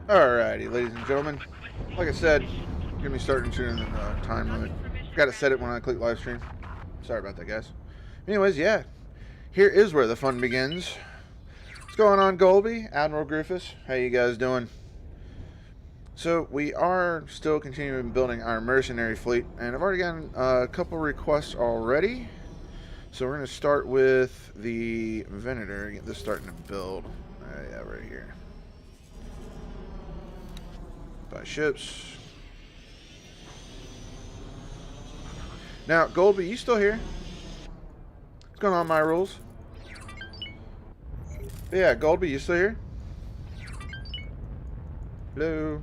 Alrighty, ladies and gentlemen. Like I said, gonna be starting soon in the time limit. Got to set it when I click live stream. Sorry about that, guys. Anyways, yeah, here is where the fun begins. What's going on, Golby? Admiral Griffiths? How you guys doing? So we are still continuing building our mercenary fleet, and I've already gotten a couple requests already. So we're gonna start with the Venator. Get this starting to build. Yeah, right here. Buy ships. Now, Goldby, you still here? What's going on, my rules? Yeah, Goldby, you still here? Hello?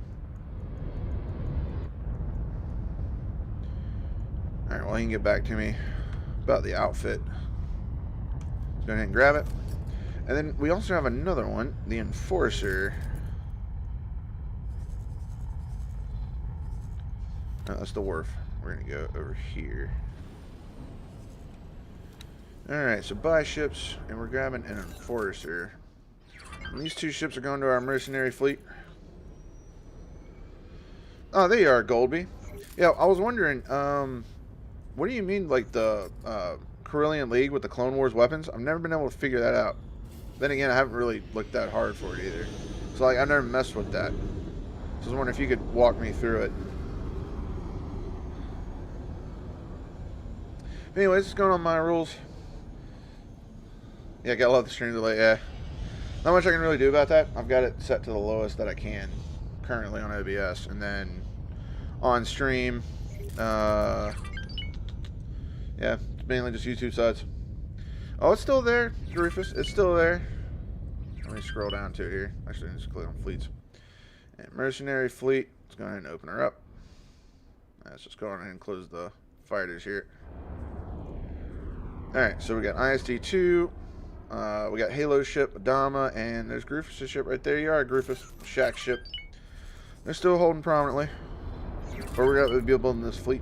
Alright, well, he can get back to me about the outfit. Let's go ahead and grab it. And then we also have another one, the Enforcer. No, that's the Wharf. We're going to go over here. Alright, so buy ships, and we're grabbing an Enforcer. And these two ships are going to our mercenary fleet. Oh, there you are, Goldby. Yeah, I was wondering, what do you mean, like, the Carillion League with the Clone Wars weapons? I've never been able to figure that out. Then again, I haven't really looked that hard for it either. So, like, I've never messed with that. So I was wondering if you could walk me through it. Anyways, what's going on, my rules? Yeah, gotta love the stream delay, yeah. Not much I can really do about that. I've got it set to the lowest that I can currently on OBS. And then on stream, yeah, it's mainly just YouTube sides. Oh, it's still there, Rufus. It's still there. Let me scroll down to it here. Actually, just click on fleets. And mercenary fleet. Let's go ahead and open her up. Let's just go ahead and close the fighters here. Alright, so we got ISD-2. We got Halo ship, Adama, and there's Grufus' ship right there. You are, Grufus. Shack ship. They're still holding prominently. But we're going to be building this fleet.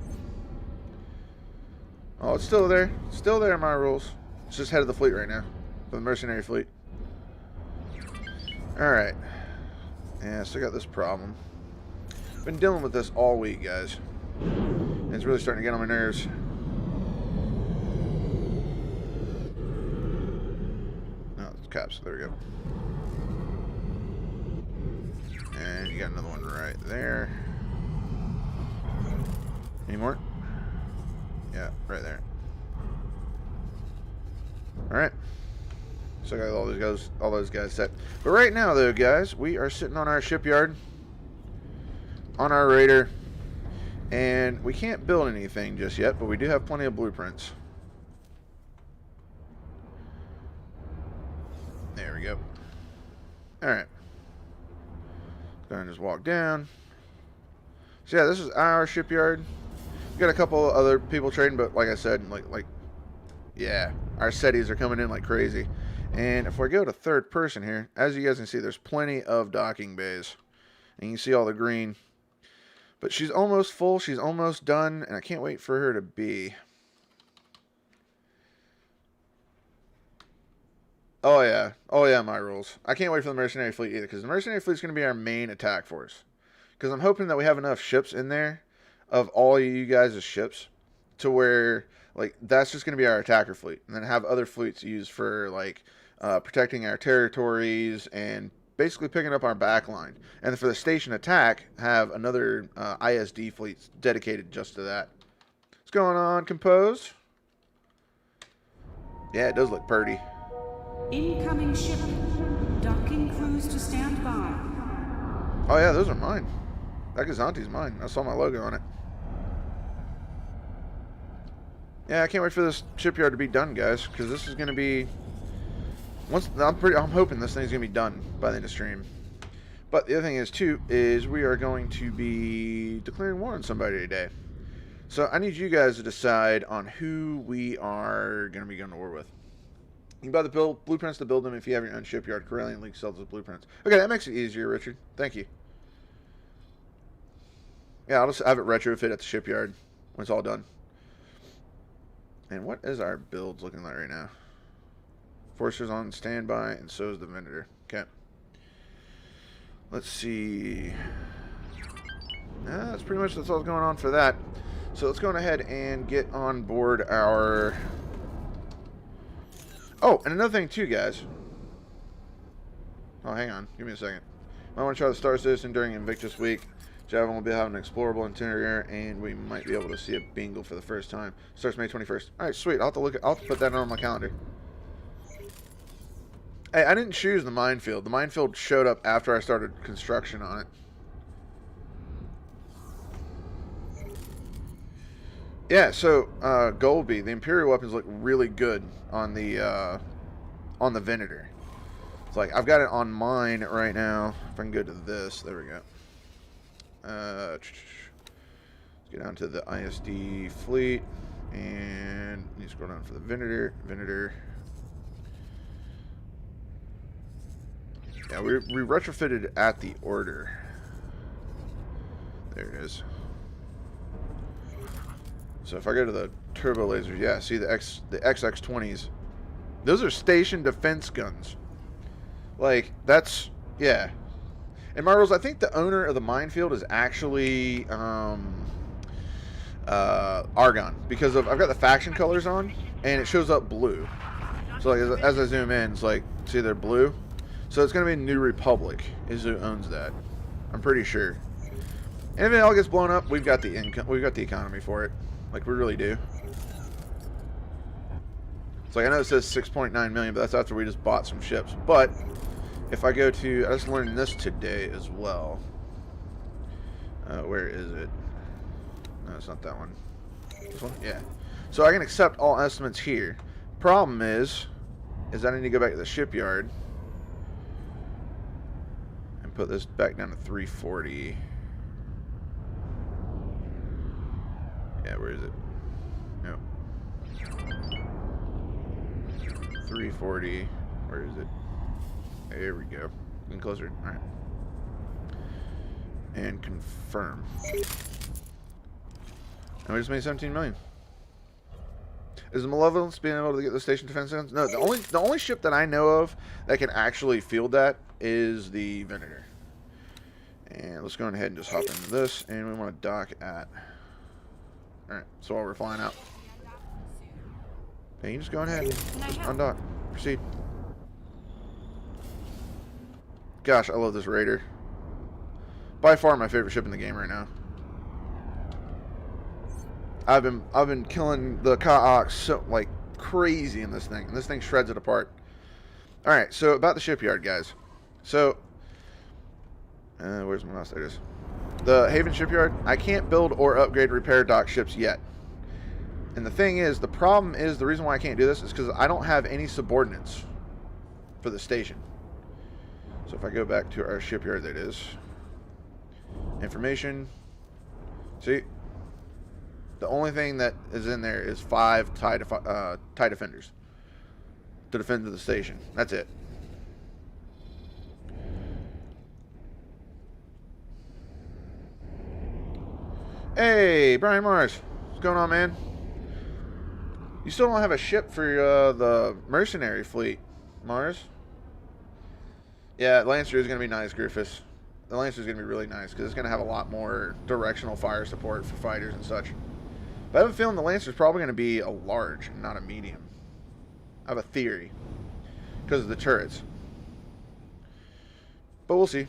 Oh, it's still there. Still there, my rules. It's just head of the fleet right now. For the mercenary fleet. Alright. Yeah, still got this problem. Been dealing with this all week, guys. And it's really starting to get on my nerves. No, it's caps. There we go. And you got another one right there. Any more? Yeah, right there. Alright. So I got all those guys set. But right now though, guys, we are sitting on our shipyard. On our raider. And we can't build anything just yet, but we do have plenty of blueprints. There we go. Alright. Go ahead and just walk down. So yeah, this is our shipyard. We got a couple other people trading, but like I said, yeah, our SETIs are coming in like crazy. And if I go to third person here, as you guys can see, there's plenty of docking bays. And you can see all the green. But she's almost full, she's almost done, and I can't wait for her to be. Oh yeah, my rules. I can't wait for the mercenary fleet either, because the mercenary fleet is going to be our main attack force. Because I'm hoping that we have enough ships in there, of all you guys' ships, to where, like, that's just going to be our attacker fleet. And then have other fleets used for, like, protecting our territories and basically picking up our backline. And for the station attack, have another ISD fleet dedicated just to that. What's going on, Compose? Yeah, it does look pretty. Incoming ship. Docking crews to stand by. Oh yeah, those are mine. That Gazante's mine. I saw my logo on it. Yeah, I can't wait for this shipyard to be done, guys, because this is going to be... I'm hoping this thing's going to be done by the end of stream. But the other thing is, too, is we are going to be declaring war on somebody today. So I need you guys to decide on who we are going to be going to war with. You can buy the blueprints to build them if you have your own shipyard. Carillion League sells those blueprints. Okay, that makes it easier, Richard. Thank you. Yeah, I'll just have it retrofit at the shipyard when it's all done. And what is our builds looking like right now? Forcer's on standby, and so is the Venator. Okay. Let's see. That's pretty much that's all going on for that. So let's go ahead and get on board our... Oh, and another thing too, guys. Oh, hang on. Give me a second. I want to try the Star Citizen during Invictus Week. Javelin will be having an explorable interior, and we might be able to see a bingo for the first time. Starts May 21st. All right, sweet. I'll have to put that on my calendar. Hey, I didn't choose the minefield. The minefield showed up after I started construction on it. Yeah, so Golby, the Imperial weapons look really good on the Venator. It's like I've got it on mine right now. If I can go to this, there we go. Let's get down to the ISD fleet, and you scroll down for the Venator. Yeah, we retrofitted at the order. There it is. So if I go to the turbo lasers, yeah, see the XX-20s. Those are station defense guns. Like, that's, yeah. And my rules, I think the owner of the minefield is actually Argon, because I've got the faction colors on, and it shows up blue. So like, as I zoom in, it's like, see they're blue? So it's going to be New Republic is who owns that. I'm pretty sure. And if it all gets blown up, we've got the income, we've got the economy for it. Like, we really do. It's like, I know it says 6.9 million, but that's after we just bought some ships. But if I go to, I just learned this today as well. Where is it? No, it's not that one. This one? Yeah. So I can accept all estimates here. Problem is I need to go back to the shipyard and put this back down to 340. Yeah, where is it? No. 340. Where is it? There we go. Getting closer. Alright. And confirm. And we just made 17 million. Is the Malevolence being able to get the station defense guns? No, the only ship that I know of that can actually field that is the Venator. And let's go ahead and just hop into this, and we want to dock at... Alright, so while we're flying out. Okay, you just go ahead and just undock. Proceed. Gosh, I love this Raider. By far my favorite ship in the game right now. I've been killing the Ka-Ox so like crazy in this thing, and this thing shreds it apart. Alright, so about the shipyard, guys. So where's my mouse? There it is. The Haven shipyard, I can't build or upgrade repair dock ships yet. And the thing is, the problem is, the reason why I can't do this is because I don't have any subordinates for the station. So if I go back to our shipyard, there it is. Information. See? The only thing that is in there is 5 TIE defenders to defend the station. That's it. Hey, Brian Mars. What's going on, man? You still don't have a ship for the mercenary fleet, Mars? Yeah, Lancer is going to be nice, Griffiths. The Lancer is going to be really nice because it's going to have a lot more directional fire support for fighters and such. But I have a feeling the Lancer is probably going to be a large, not a medium. I have a theory because of the turrets. But we'll see.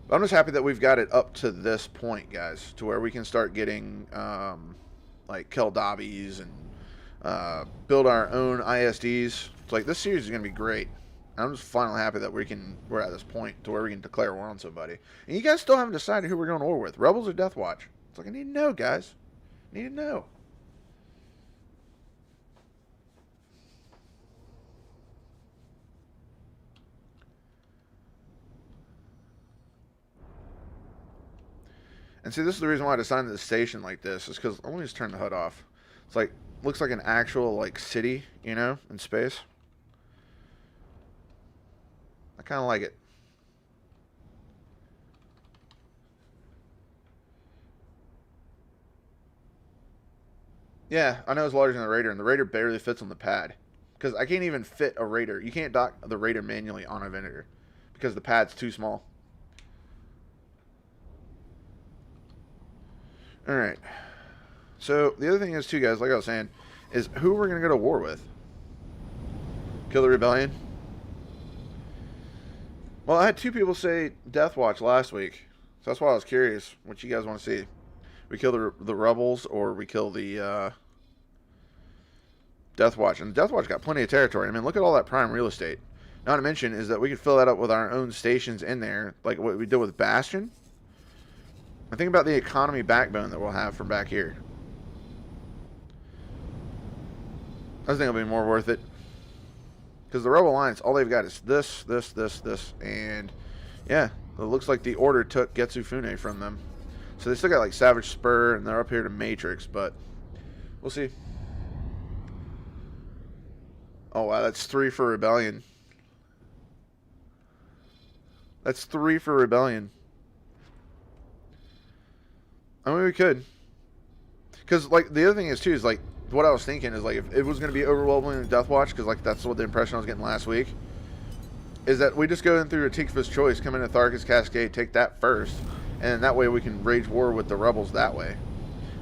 But I'm just happy that we've got it up to this point, guys, to where we can start getting like Keldabis and build our own ISDs. It's like this series is going to be great. I'm just finally happy that we're at this point to where we can declare war on somebody. And you guys still haven't decided who we're going to war with, Rebels or Death Watch. It's like, I need to know, guys. I need to know. And see, this is the reason why I designed the station like this, is because, let me just turn the HUD off. It's like, looks like an actual, like, city, you know, in space. I kind of like it. Yeah, I know it's larger than the Raider, and the Raider barely fits on the pad. Because I can't even fit a Raider. You can't dock the Raider manually on a Venator. because the pad's too small. Alright. So, the other thing is, too, guys, like I was saying, is who we're going to go to war with. Kill the rebellion? Well, I had 2 people say Death Watch last week. So that's why I was curious what you guys want to see. We kill the rebels, or we kill the Death Watch. And Death Watch got plenty of territory. I mean, look at all that prime real estate. Not to mention is that we could fill that up with our own stations in there, like what we did with Bastion. And think about the economy backbone that we'll have from back here. I think it'll be more worth it. Because the Rebel Alliance, all they've got is this, and yeah, it looks like the Order took Getsufune from them. So they still got like Savage Spur, and they're up here to Matrix, but we'll see. Oh wow, that's 3 for Rebellion. That's 3 for Rebellion. I mean, we could. Because, like, the other thing is, too, is, like, what I was thinking is, like, if it was going to be overwhelming Death Watch, because, like, that's what the impression I was getting last week, is that we just go in through a Tikva's Choice, come into Tharkas Cascade, take that first, and that way we can rage war with the Rebels that way.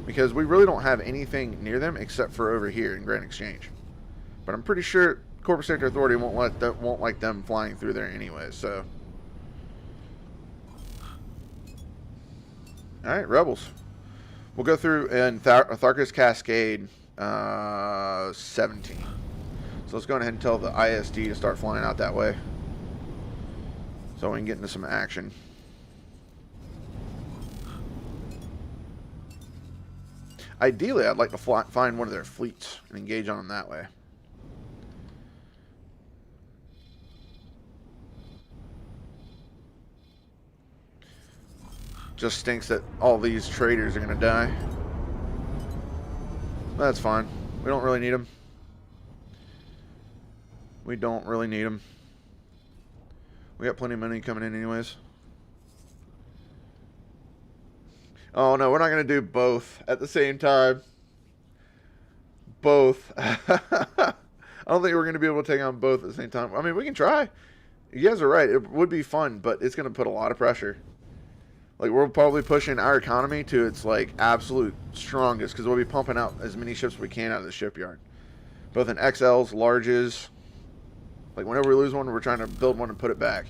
Because we really don't have anything near them except for over here in Grand Exchange. But I'm pretty sure Corporate Sector Authority won't like them flying through there anyway, so... Alright, Rebels. We'll go through in Tharkas Cascade 17. So let's go ahead and tell the ISD to start flying out that way. So we can get into some action. Ideally, I'd like to find one of their fleets and engage on them that way. Just stinks that all these traders are going to die. That's fine. We don't really need them. We don't really need them. We got plenty of money coming in anyways. Oh no, we're not going to do both at the same time. Both. I don't think we're going to be able to take on both at the same time. I mean, we can try. You guys are right. It would be fun, but it's going to put a lot of pressure. Like, we're probably pushing our economy to its, like, absolute strongest, because we'll be pumping out as many ships as we can out of the shipyard. Both in XLs, larges. Like, whenever we lose one, we're trying to build one and put it back.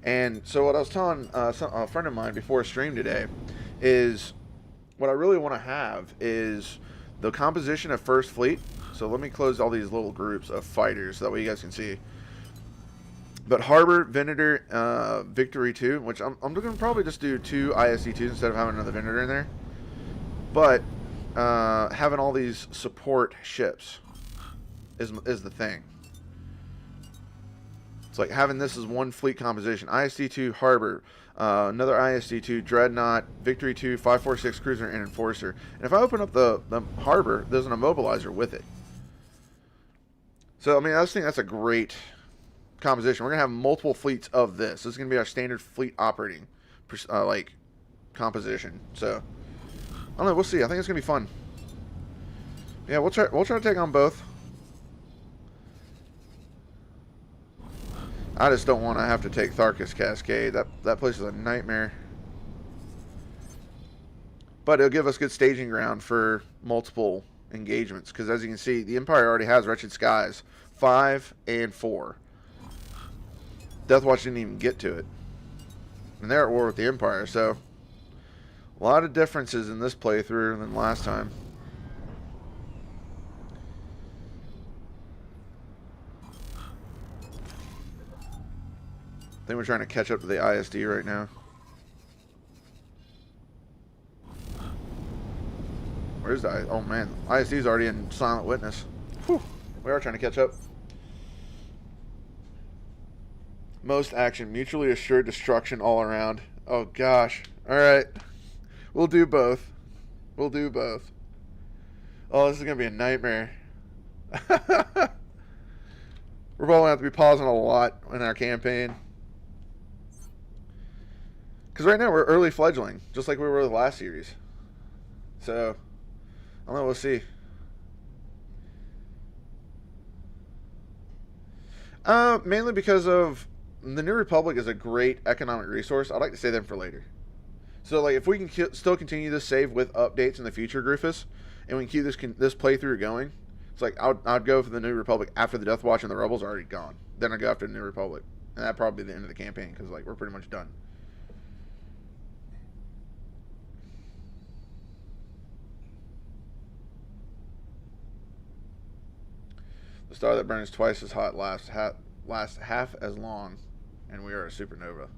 And so what I was telling a friend of mine before a stream today is what I really want to have is the composition of First Fleet. So let me close all these little groups of fighters so that way you guys can see. But Harbor, Venator, Victory 2, which I'm going to probably just do 2 ISD2s instead of having another Venator in there. But having all these support ships is the thing. It's like having this as one fleet composition. ISD2, Harbor, another ISD2, Dreadnought, Victory 2, 546 Cruiser, and Enforcer. And if I open up the Harbor, there's an immobilizer with it. So, I mean, I just think that's a great composition. We're going to have multiple fleets of this. This is going to be our standard fleet operating like composition. So I don't know, we'll see. I think it's going to be fun. Yeah, we'll try to take on both. I just don't want to have to take Tharkas Cascade. That place is a nightmare. But it'll give us good staging ground for multiple engagements, because as you can see, the Empire already has Wretched Skies 5 and 4. Death Watch didn't even get to it. And they're at war with the Empire, so a lot of differences in this playthrough than last time. I think we're trying to catch up to the ISD right now. Where's the... Oh man, ISD's already in Silent Witness. Whew. We are trying to catch up. Most action, mutually assured destruction all around. Oh gosh. Alright. We'll do both. We'll do both. Oh, this is going to be a nightmare. We're probably going to have to be pausing a lot in our campaign. Because right now we're early fledgling, just like we were the last series. So, I don't know, we'll see. Mainly because of the New Republic is a great economic resource. I'd like to save them for later. So, like, if we can still continue this save with updates in the future, Griffiths, and we can keep this playthrough going, it's like I'd go for the New Republic after the Death Watch and the Rebels are already gone. Then I'd go after the New Republic, and that'd probably be the end of the campaign because, like, we're pretty much done. The star that burns twice as hot lasts half as long, and we are a supernova.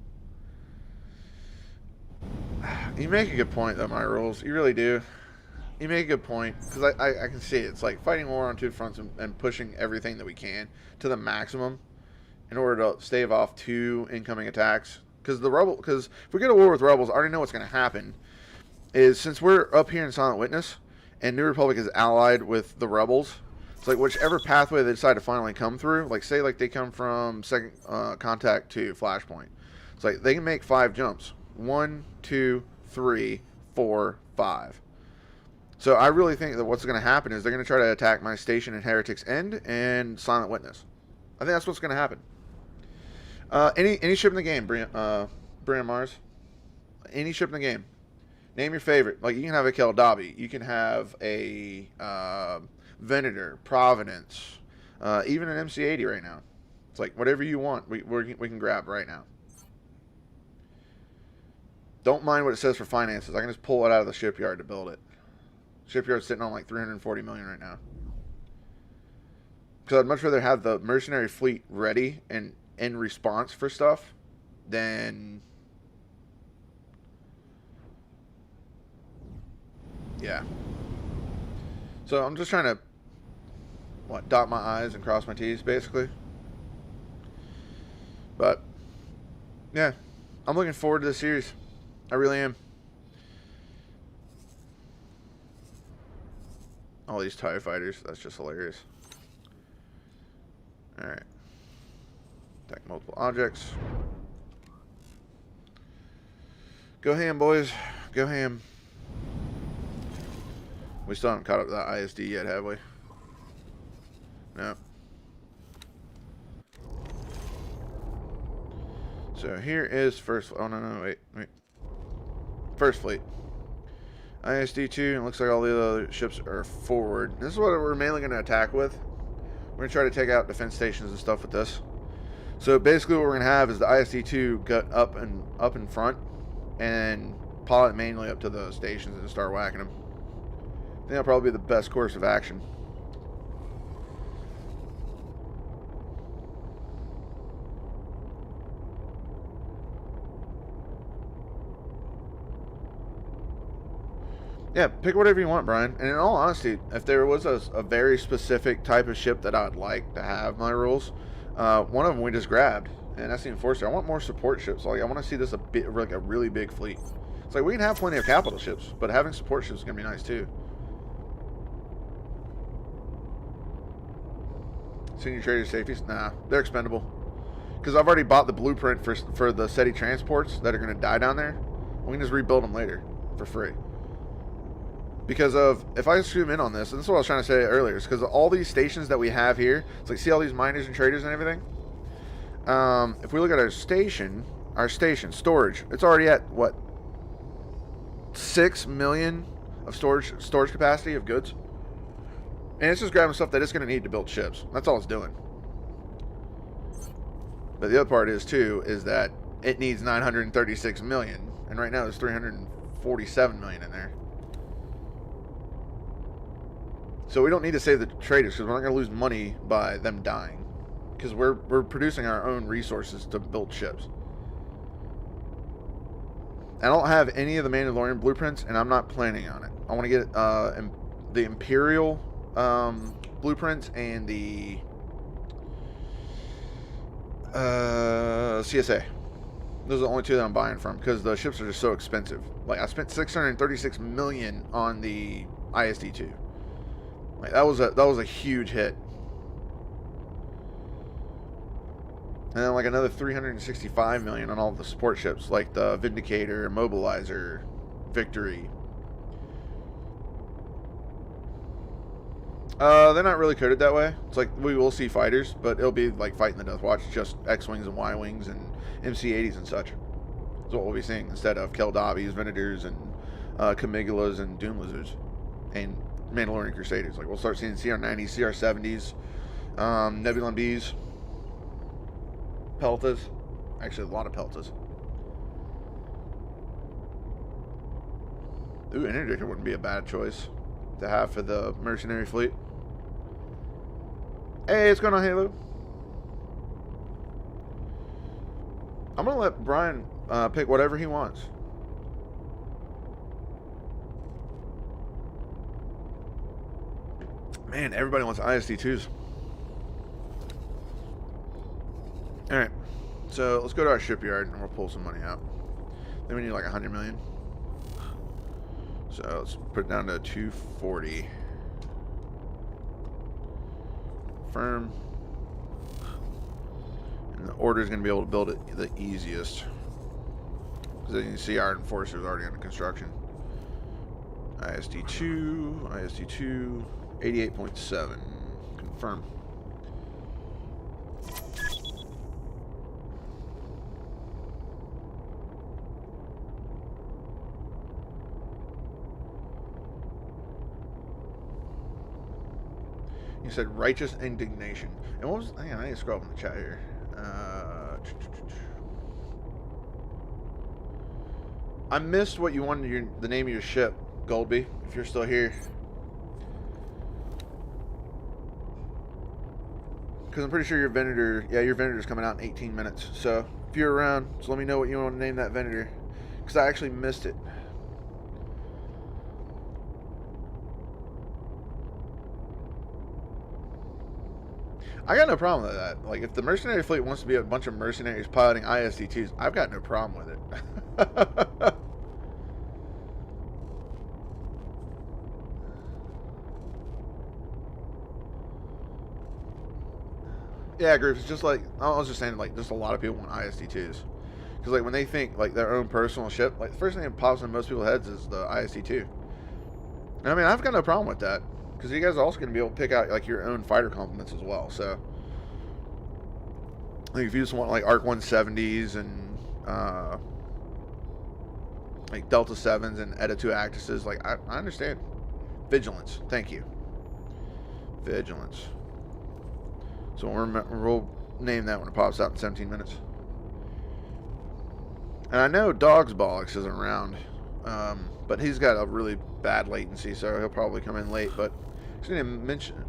You make a good point, though, my rules. You really do. You make a good point, because I can see it. It's like fighting war on two fronts and pushing everything that we can to the maximum in order to stave off 2 incoming attacks. Because if we get a war with rebels, I already know what's going to happen. Is since we're up here in Silent Witness, and New Republic is allied with the rebels, it's like whichever pathway they decide to finally come through, like say like they come from second contact to Flashpoint. It's like they can make 5 jumps. 1, 2, 3, 4, 5. So I really think that what's going to happen is they're going to try to attack my station in Heretic's End and Silent Witness. I think that's what's going to happen. Any ship in the game, Brian Mars. Any ship in the game. Name your favorite. Like you can have a Keldabi. You can have a Venator, Providence, even an MC-80 right now. It's like whatever you want, we can grab right now. Don't mind what it says for finances. I can just pull it out of the shipyard to build it. Shipyard's sitting on like 340 million right now. Because I'd much rather have the mercenary fleet ready and in response for stuff than... Yeah. So I'm just trying to dot my I's and cross my T's, basically. But, yeah. I'm looking forward to the series. I really am. All these TIE fighters. That's just hilarious. Alright. Attack multiple objects. Go ham, boys. Go ham. We still haven't caught up to that ISD yet, have we? No. So here is first... Oh, no, wait. First fleet. ISD-2, and looks like all the other ships are forward. This is what we're mainly going to attack with. We're going to try to take out defense stations and stuff with this. So basically what we're going to have is the ISD-2 get up in front and pilot manually up to the stations and start whacking them. I think that'll probably be the best course of action. Yeah, pick whatever you want, Brian. And in all honesty, if there was a very specific type of ship that I'd like to have my rules, one of them we just grabbed, and that's the Enforcer. I want more support ships. Like I want to see this like a really big fleet. It's like we can have plenty of capital ships, but having support ships is gonna be nice too. Senior trader safeties? Nah, they're expendable. Because I've already bought the blueprint for the SETI transports that are gonna die down there. We can just rebuild them later for free. Because of, if I zoom in on this, and this is what I was trying to say earlier, is because of all these stations that we have here, it's like, see all these miners and traders and everything? If we look at our station, storage, it's already at, what, 6 million of storage capacity of goods? And it's just grabbing stuff that it's going to need to build ships. That's all it's doing. But the other part is, too, is that it needs 936 million, and right now there's 347 million in there. So we don't need to save the traders because we're not going to lose money by them dying. Because we're producing our own resources to build ships. I don't have any of the Mandalorian blueprints, and I'm not planning on it. I want to get the Imperial blueprints and the CSA. Those are the only 2 that I'm buying from because the ships are just so expensive. Like I spent 636 million on the ISD-2. Like that was a huge hit. And then like another 365 million on all the support ships, like the Vindicator, Mobilizer, Victory. They're not really coded that way. It's like we will see fighters, but it'll be like fighting the Death Watch, just X-Wings and Y-Wings and MC-80s and such. That's what we'll be seeing instead of Keldavis, Venators, and Camigulas and Doom Lizards and Mandalorian Crusaders. Like we'll start seeing CR-90s, CR-70s, Nebulon-Bs, Peltas. Actually, a lot of Peltas. Ooh, Interdictor wouldn't be a bad choice to have for the mercenary fleet. Hey, what's going on, Halo? I'm gonna let Brian pick whatever he wants. Man, everybody wants ISD2s. Alright, so let's go to our shipyard and we'll pull some money out. Then we need like 100 million. So let's put it down to 240. Firm. And the order is going to be able to build it the easiest. Because then you can see our Enforcer is already under construction. ISD2, ISD2, 88.7. Confirm. You said righteous indignation. And what was... Hang on, I need to scroll up in the chat here. I missed what you wanted the name of your ship, Goldby, if you're still here. Because I'm pretty sure your Venator... Yeah, your Venator's coming out in 18 minutes. So, if you're around, just let me know what you want to name that Venator. Because I actually missed it. I got no problem with that. Like, if the mercenary fleet wants to be a bunch of mercenaries piloting ISD2s, I've got no problem with it. Yeah, Groove, it's just like, I was just saying, like, just a lot of people want ISD2s. Because, like, when they think, like, their own personal ship, like, the first thing that pops in most people's heads is the ISD2. And, I mean, I've got no problem with that. Because you guys are also going to be able to pick out, like, your own fighter complements as well, so. Like, if you just want, like, ARC 170s and, like, Delta 7s and ETA 2 Actuses, like, I understand. Vigilance. Thank you. Vigilance. So we'll name that when it pops out in 17 minutes. And I know Dog's Bollocks isn't around, but he's got a really bad latency, so he'll probably come in late, but I just need to mention it.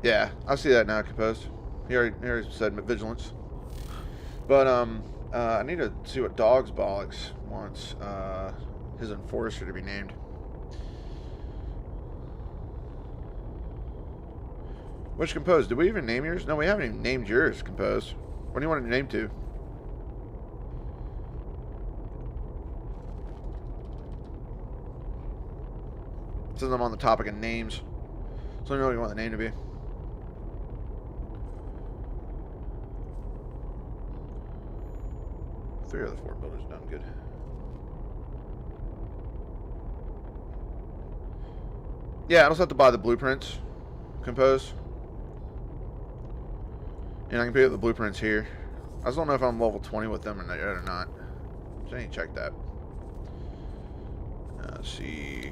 Yeah, I see that now, Composed. He already said Vigilance. But, I need to see what Dog's Bollocks wants his Enforcer to be named. Which Composed? Did we even name yours? No, we haven't even named yours, Composed. What do you want it named to? Since I'm on the topic of names. So I know what you want the name to be. Three of the four builders done good. Yeah, I also have to buy the blueprints. Compose. And I can pick up the blueprints here. I just don't know if I'm level 20 with them or not. So I need to check that. Let's see.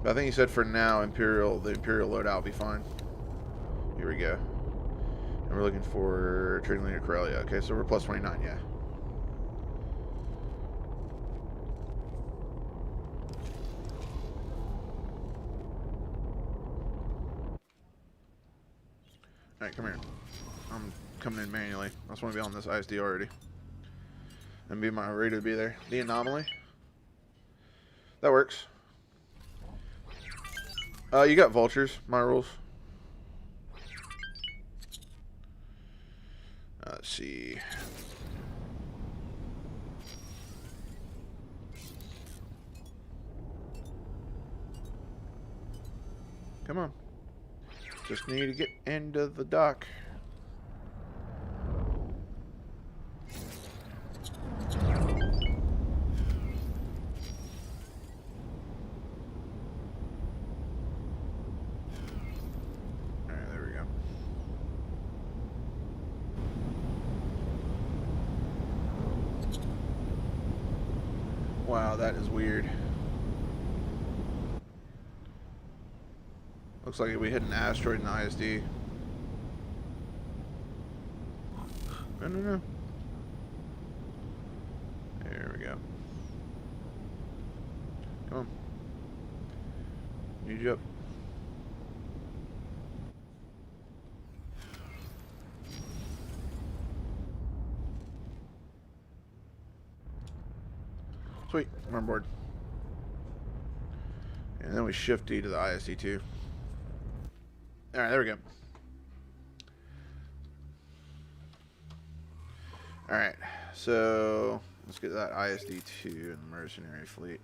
But I think he said for now, the Imperial loadout will be fine. Here we go. And we're looking for trading leader Corellia. Okay, so we're plus 29, yeah. Alright, come here. I'm coming in manually. I just want to be on this ISD already. And be ready to be there. The anomaly. That works. You got vultures, my rules. Let's see. Come on. Just need to get into the dock. Wow, that is weird. Looks like we hit an asteroid in the ISD. No. There we go. Come on. Need you up. Sweet, we're on board. And then we shift D to the ISD too. Alright, there we go. Alright, so let's get that ISD-2 in the mercenary fleet.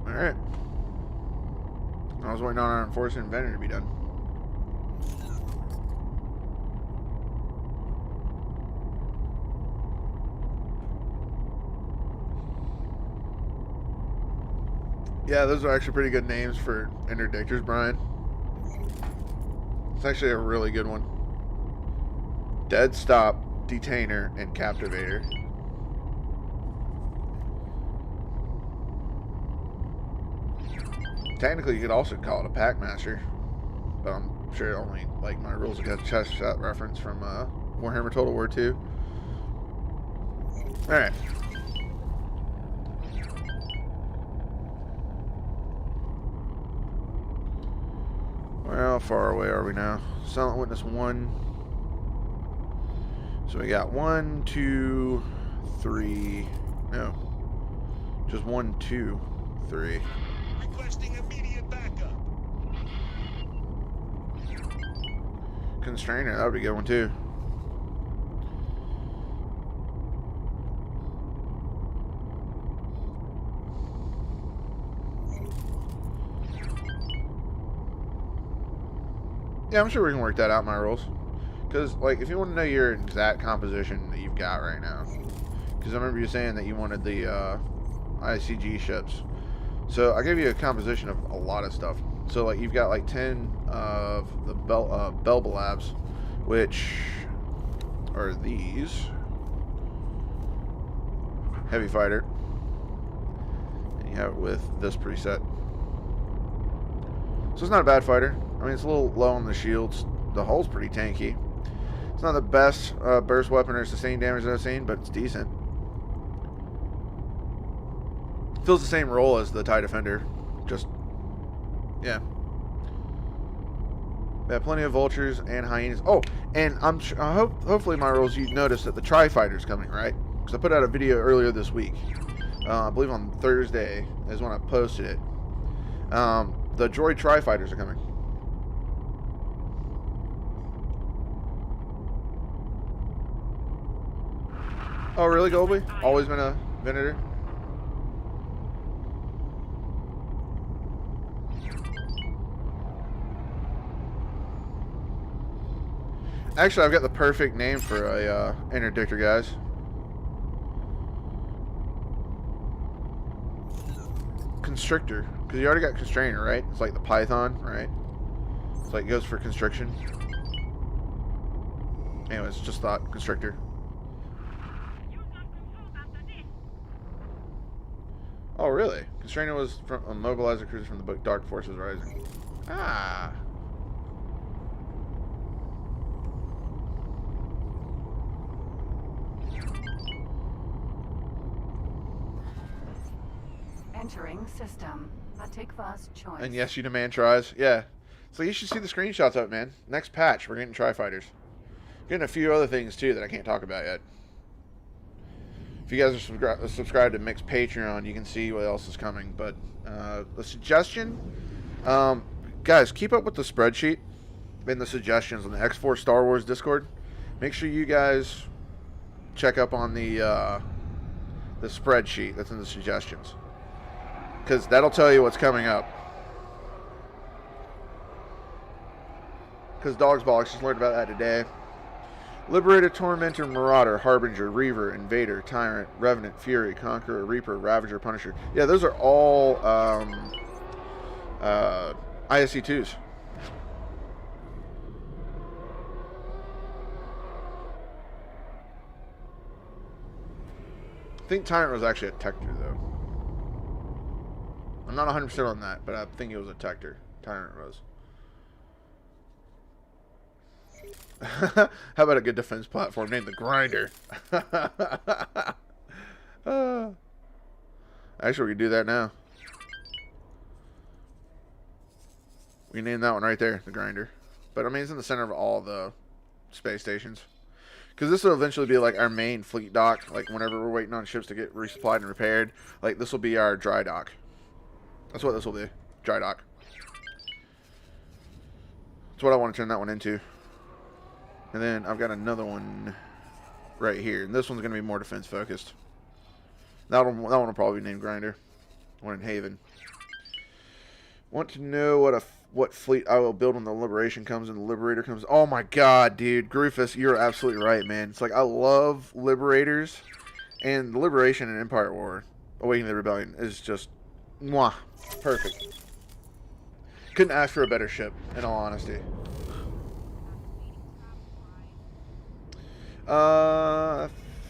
Alright. I was waiting on our Enforcer Inventor to be done. Yeah, those are actually pretty good names for interdictors, Brian. It's actually a really good one. Dead Stop, Detainer, and Captivator. Technically, you could also call it a Packmaster, but I'm sure only like my rules will get a chest shot reference from Warhammer Total War 2. All right. How far away are we now? Silent Witness 1. So we got 1, 2, 3. No. Just 1, 2, 3. Requesting immediate backup. Constrainer, that would be a good one too. Yeah, I'm sure we can work that out in my rules. Because, like, if you want to know your exact composition that you've got right now. Because I remember you saying that you wanted the ICG ships. So, I gave you a composition of a lot of stuff. So, like, you've got, like, 10 of the Belbalabs, which are these. Heavy fighter. And you have it with this preset. So, it's not a bad fighter. I mean, it's a little low on the shields. The hull's pretty tanky. It's not the best burst weapon or sustained damage that I've seen, but it's decent. Fills the same role as the TIE Defender. Just, yeah. Yeah, plenty of vultures and hyenas. Oh, and hopefully my rules, you noticed that the Tri-Fighter's coming, right? Because I put out a video earlier this week. I believe on Thursday is when I posted it. The droid Tri-Fighters are coming. Oh, really, Goldby? Always been a Venator? Actually, I've got the perfect name for a interdictor, guys. Constrictor. Because you already got Constrainer, right? It's like the Python, right? It's like it goes for constriction. Anyways, just thought Constrictor. Oh, really? Constrainer was from a mobilizer cruiser from the book Dark Forces Rising. Ah. Entering system. Atikva's choice. And yes, you demand tries. Yeah. So you should see the screenshots of it, man. Next patch, we're getting Tri-Fighters. Getting a few other things, too, that I can't talk about yet. If you guys are subscribed to Mick's Patreon, you can see what else is coming. But the suggestion, guys, keep up with the spreadsheet and the suggestions on the X4 Star Wars Discord. Make sure you guys check up on the spreadsheet that's in the suggestions, because that'll tell you what's coming up. Because Dogs Bollocks just learned about that today. Liberator, Tormentor, Marauder, Harbinger, Reaver, Invader, Tyrant, Revenant, Fury, Conqueror, Reaper, Ravager, Punisher. Yeah, those are all ISC-2s. I think Tyrant was actually a Tector, though. I'm not 100% on that, but I think it was a Tector. Tyrant was. How about a good defense platform named the Grinder? Actually, we can do that now. We can name that one right there, the Grinder. But I mean, it's in the center of all the space stations. Because this will eventually be like our main fleet dock. Like whenever we're waiting on ships to get resupplied and repaired, like this will be our dry dock. That's what this will be, dry dock. That's what I want to turn that one into. And then I've got another one right here, and this one's going to be more defense focused. That one will probably be named Grinder. One in Haven. Want to know what fleet I will build when the Liberation comes and the Liberator comes? Oh my god, dude. Grufus, you're absolutely right, man. It's like, I love Liberators. And the Liberation and Empire War, Awakening the Rebellion, is just, mwah, perfect. Couldn't ask for a better ship, in all honesty. I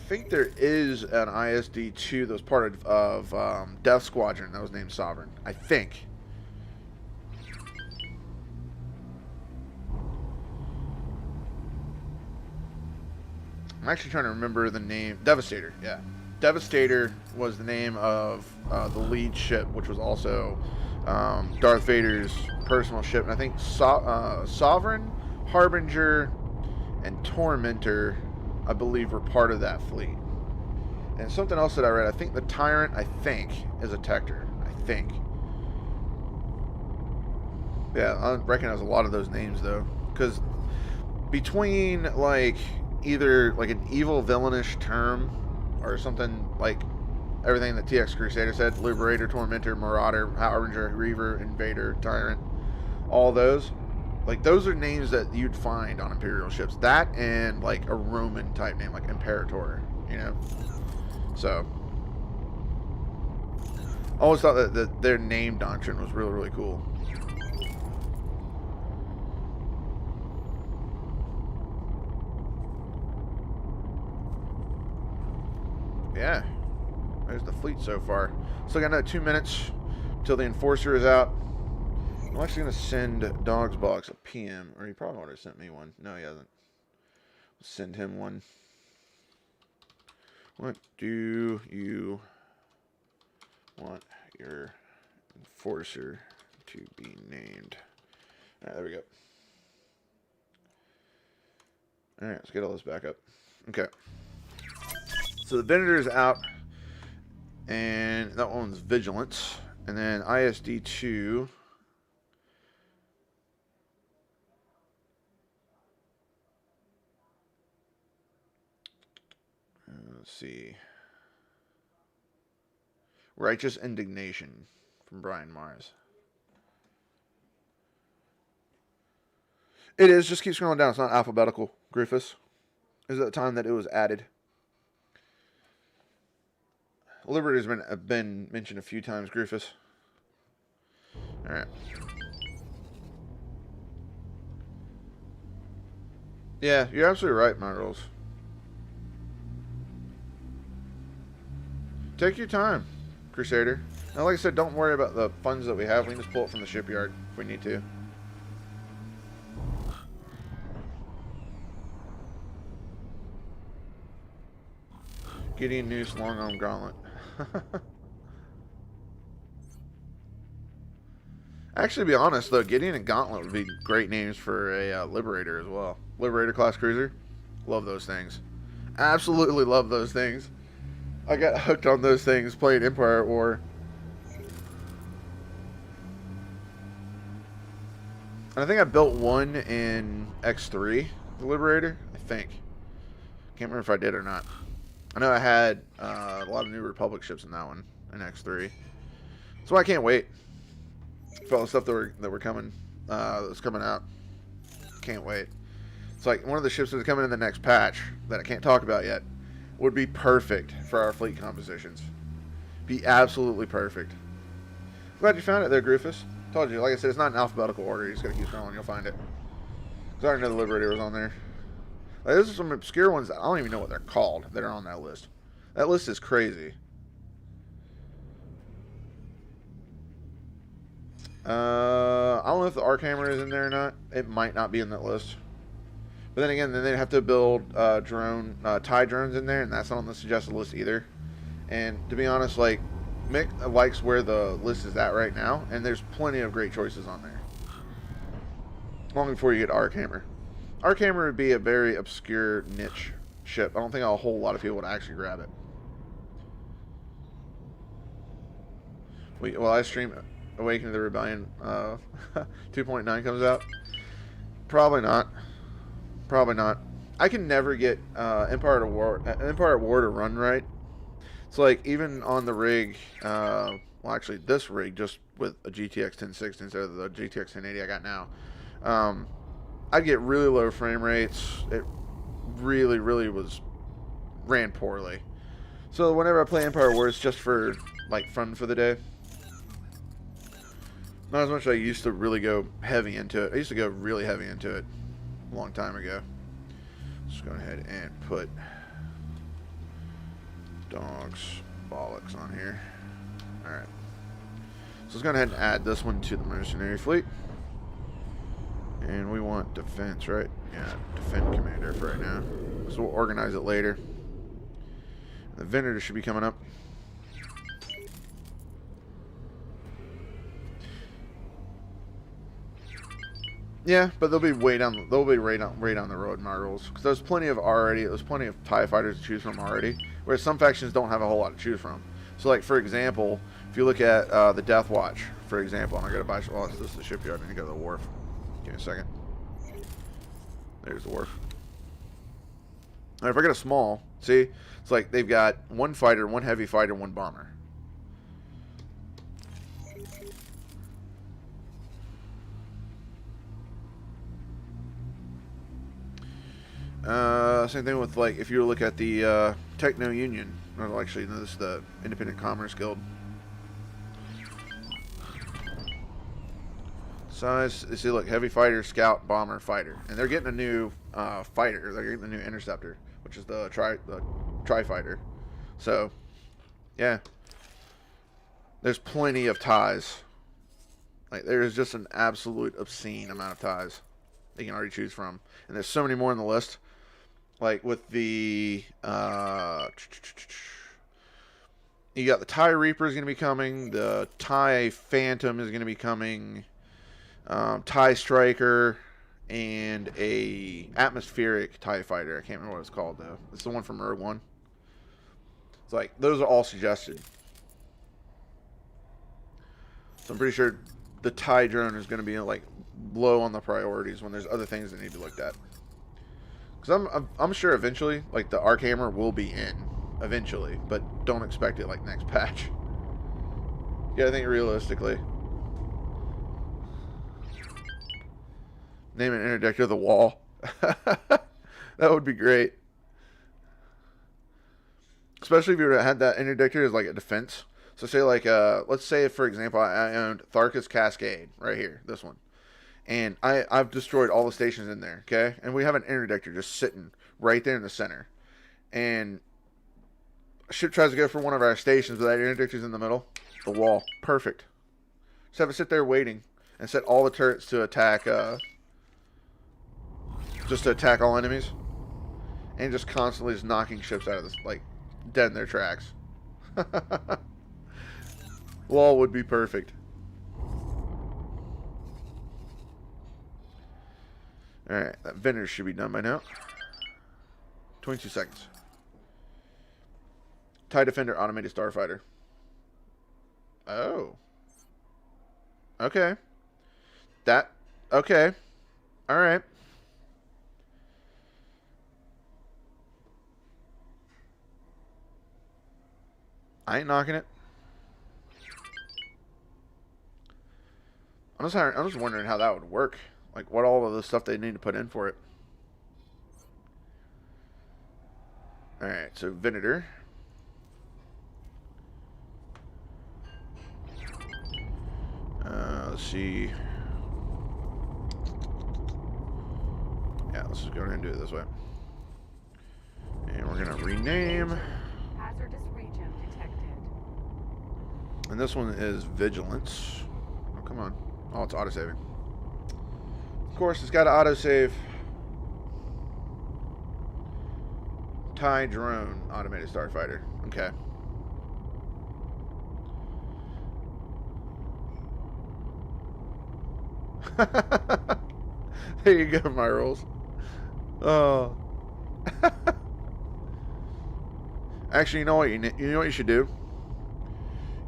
think there is an ISD-2 that was part of Death Squadron that was named Sovereign. I think. I'm actually trying to remember the name. Devastator, yeah. Devastator was the name of the lead ship, which was also Darth Vader's personal ship. And I think Sovereign, Harbinger, and Tormentor, I believe, were part of that fleet. And something else that I read, I think the Tyrant, is a Tector. I think. Yeah, I recognize a lot of those names, though. Because between, like, either, like, an evil, villainish term or something like everything that TX Crusader said, Liberator, Tormentor, Marauder, Harbinger, Reaver, Invader, Tyrant, all those. Like, those are names that you'd find on Imperial ships. That and, like, a Roman type name, like Imperator, you know? So, I always thought that their name doctrine was really, really cool. Yeah, there's the fleet so far. Still got another 2 minutes till the Enforcer is out. I'm actually going to send Dog's Box a PM, or he probably would have sent me one. No, he hasn't. Send him one. What do you want your Enforcer to be named? Alright, there we go. Alright, let's get all this back up. Okay. So the Venator is out, and that one's Vigilance, and then ISD-2. Let's see. Righteous Indignation from Brian Mars. It is. Just keep scrolling down. It's not alphabetical, Griffiths. This is at the time that it was added. Liberator's been mentioned a few times, Griffiths. Alright. Yeah, you're absolutely right, my rules. Take your time, Crusader. Now, like I said, don't worry about the funds that we have. We can just pull it from the shipyard if we need to. Gideon Noose, Long Arm Gauntlet. Actually, to be honest, though, Gideon and Gauntlet would be great names for a Liberator as well. Liberator class cruiser. Love those things. Absolutely love those things. I got hooked on those things playing Empire War. And I think I built one in X3, the Liberator. I think. Can't remember if I did or not. I know I had a lot of New Republic ships in that one, in X3. So I can't wait for all the stuff that were coming, that's coming out. Can't wait. It's like one of the ships that's coming in the next patch that I can't talk about yet would be perfect for our fleet compositions. Be absolutely perfect. Glad you found it there, Grufus. Told you, like I said, it's not in alphabetical order. You just gotta keep scrolling, you'll find it. Because I already know the Liberator was on there. Like, those are some obscure ones that I don't even know what they're called that are on that list. That list is crazy. I don't know if the arc hammer is in there or not. It might not be in that list. But then again, then they'd have to build TIE drones in there, and that's not on the suggested list either. And to be honest, like, Mick likes where the list is at right now, and there's plenty of great choices on there. Long before you get arc hammer. Arc hammer would be a very obscure niche ship. I don't think a whole lot of people would actually grab it. Will I stream Awakening of the Rebellion 2.9 comes out? Probably not. Probably not. I can never get Empire at War to run right. It's like even on the rig, well actually this rig just with a GTX 1060 instead of the GTX 1080 I got now, I'd get really low frame rates. It really ran poorly. So whenever I play Empire War, it's just for like fun for the day. Not as much as I used to really go heavy into it. I used to go really heavy into it a long time ago. Just go ahead and put dogs bollocks on here. Alright. So let's go ahead and add this one to the mercenary fleet. And we want defense, right? Yeah, defend commander for right now. So we'll organize it later. The vendor should be coming up. Yeah, but they'll be way down. They'll be right on the road, my rules. Because there's plenty of TIE fighters to choose from already. Whereas some factions don't have a whole lot to choose from. So, like for example, if you look at the Death Watch, for example, and I gotta buy. Oh, this is the shipyard. I need to go to the wharf. Give me a second. There's the wharf. Now, if I get a small, see, it's like they've got one fighter, one heavy fighter, one bomber. Same thing with, like, if you look at the Techno Union, or actually, this is the Independent Commerce Guild. Size, you see, look, heavy fighter, scout, bomber, fighter, and they're getting a new fighter. They're getting a new interceptor, which is the tri fighter. So, yeah, there's plenty of ties. Like, there's just an absolute obscene amount of ties they can already choose from, and there's so many more on the list. Like with the you got the TIE Reaper is going to be coming, the TIE Phantom is going to be coming, TIE Striker, and a atmospheric TIE Fighter. I can't remember what it's called though. It's the one from Rogue One. It's like those are all suggested. So I'm pretty sure the TIE drone is going to be like low on the priorities when there's other things that need to be looked at. Because I'm sure eventually, like, the arc hammer will be in eventually, but don't expect it like next patch. You gotta think realistically. Name an interdictor the Wall. That would be great. Especially if you had that interdictor as like a defense. So say like, let's say for example, I owned Tharka's Cascade right here, this one. And I've destroyed all the stations in there, okay? And we have an interdictor just sitting right there in the center. And a ship tries to go for one of our stations, but that interdictor's in the middle. The wall. Perfect. Just have it sit there waiting. And set all the turrets to attack, just to attack all enemies. And just constantly just knocking ships out of this, like, dead in their tracks. Wall would be perfect. Alright, that vendor should be done by now. 22 seconds. TIE Defender Automated Starfighter. Oh. Okay. Okay. Alright. I ain't knocking it. I'm just wondering how that would work. Like, what all of the stuff they need to put in for it. Alright, so Venator. Let's see. and do it this way. And we're going to rename. Hazardous region detected. And this one is Vigilance. Oh, come on. Oh, it's auto-saving. Of course, it's got to auto-save. TIE Drone Automated Starfighter. Okay. There you go, my rolls. Oh. Actually, you know what you know what you should do?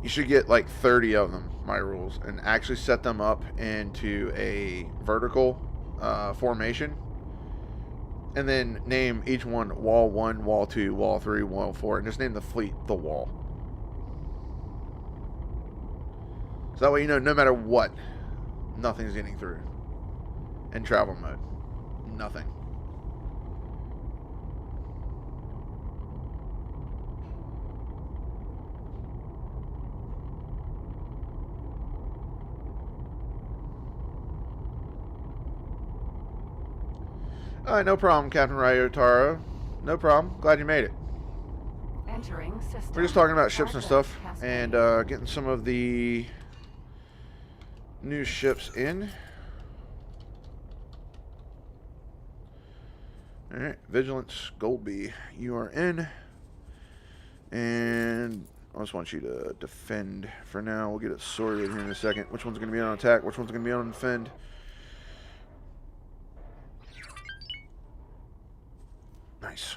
You should get like 30 of them, my rules, and actually set them up into a vertical formation, and then name each one Wall 1, Wall 2, Wall 3, Wall 4, and just name the fleet the Wall. So that way you know no matter what, nothing's getting through. In travel mode. Nothing. Alright, no problem, Captain Ryotaro. No problem. Glad you made it. Entering system. We're just talking about ships and stuff, and getting some of the new ships in. Alright, Vigilance, Goldby, you are in. And I just want you to defend for now. We'll get it sorted here in a second. Which one's going to be on attack? Which one's going to be on defend? Nice.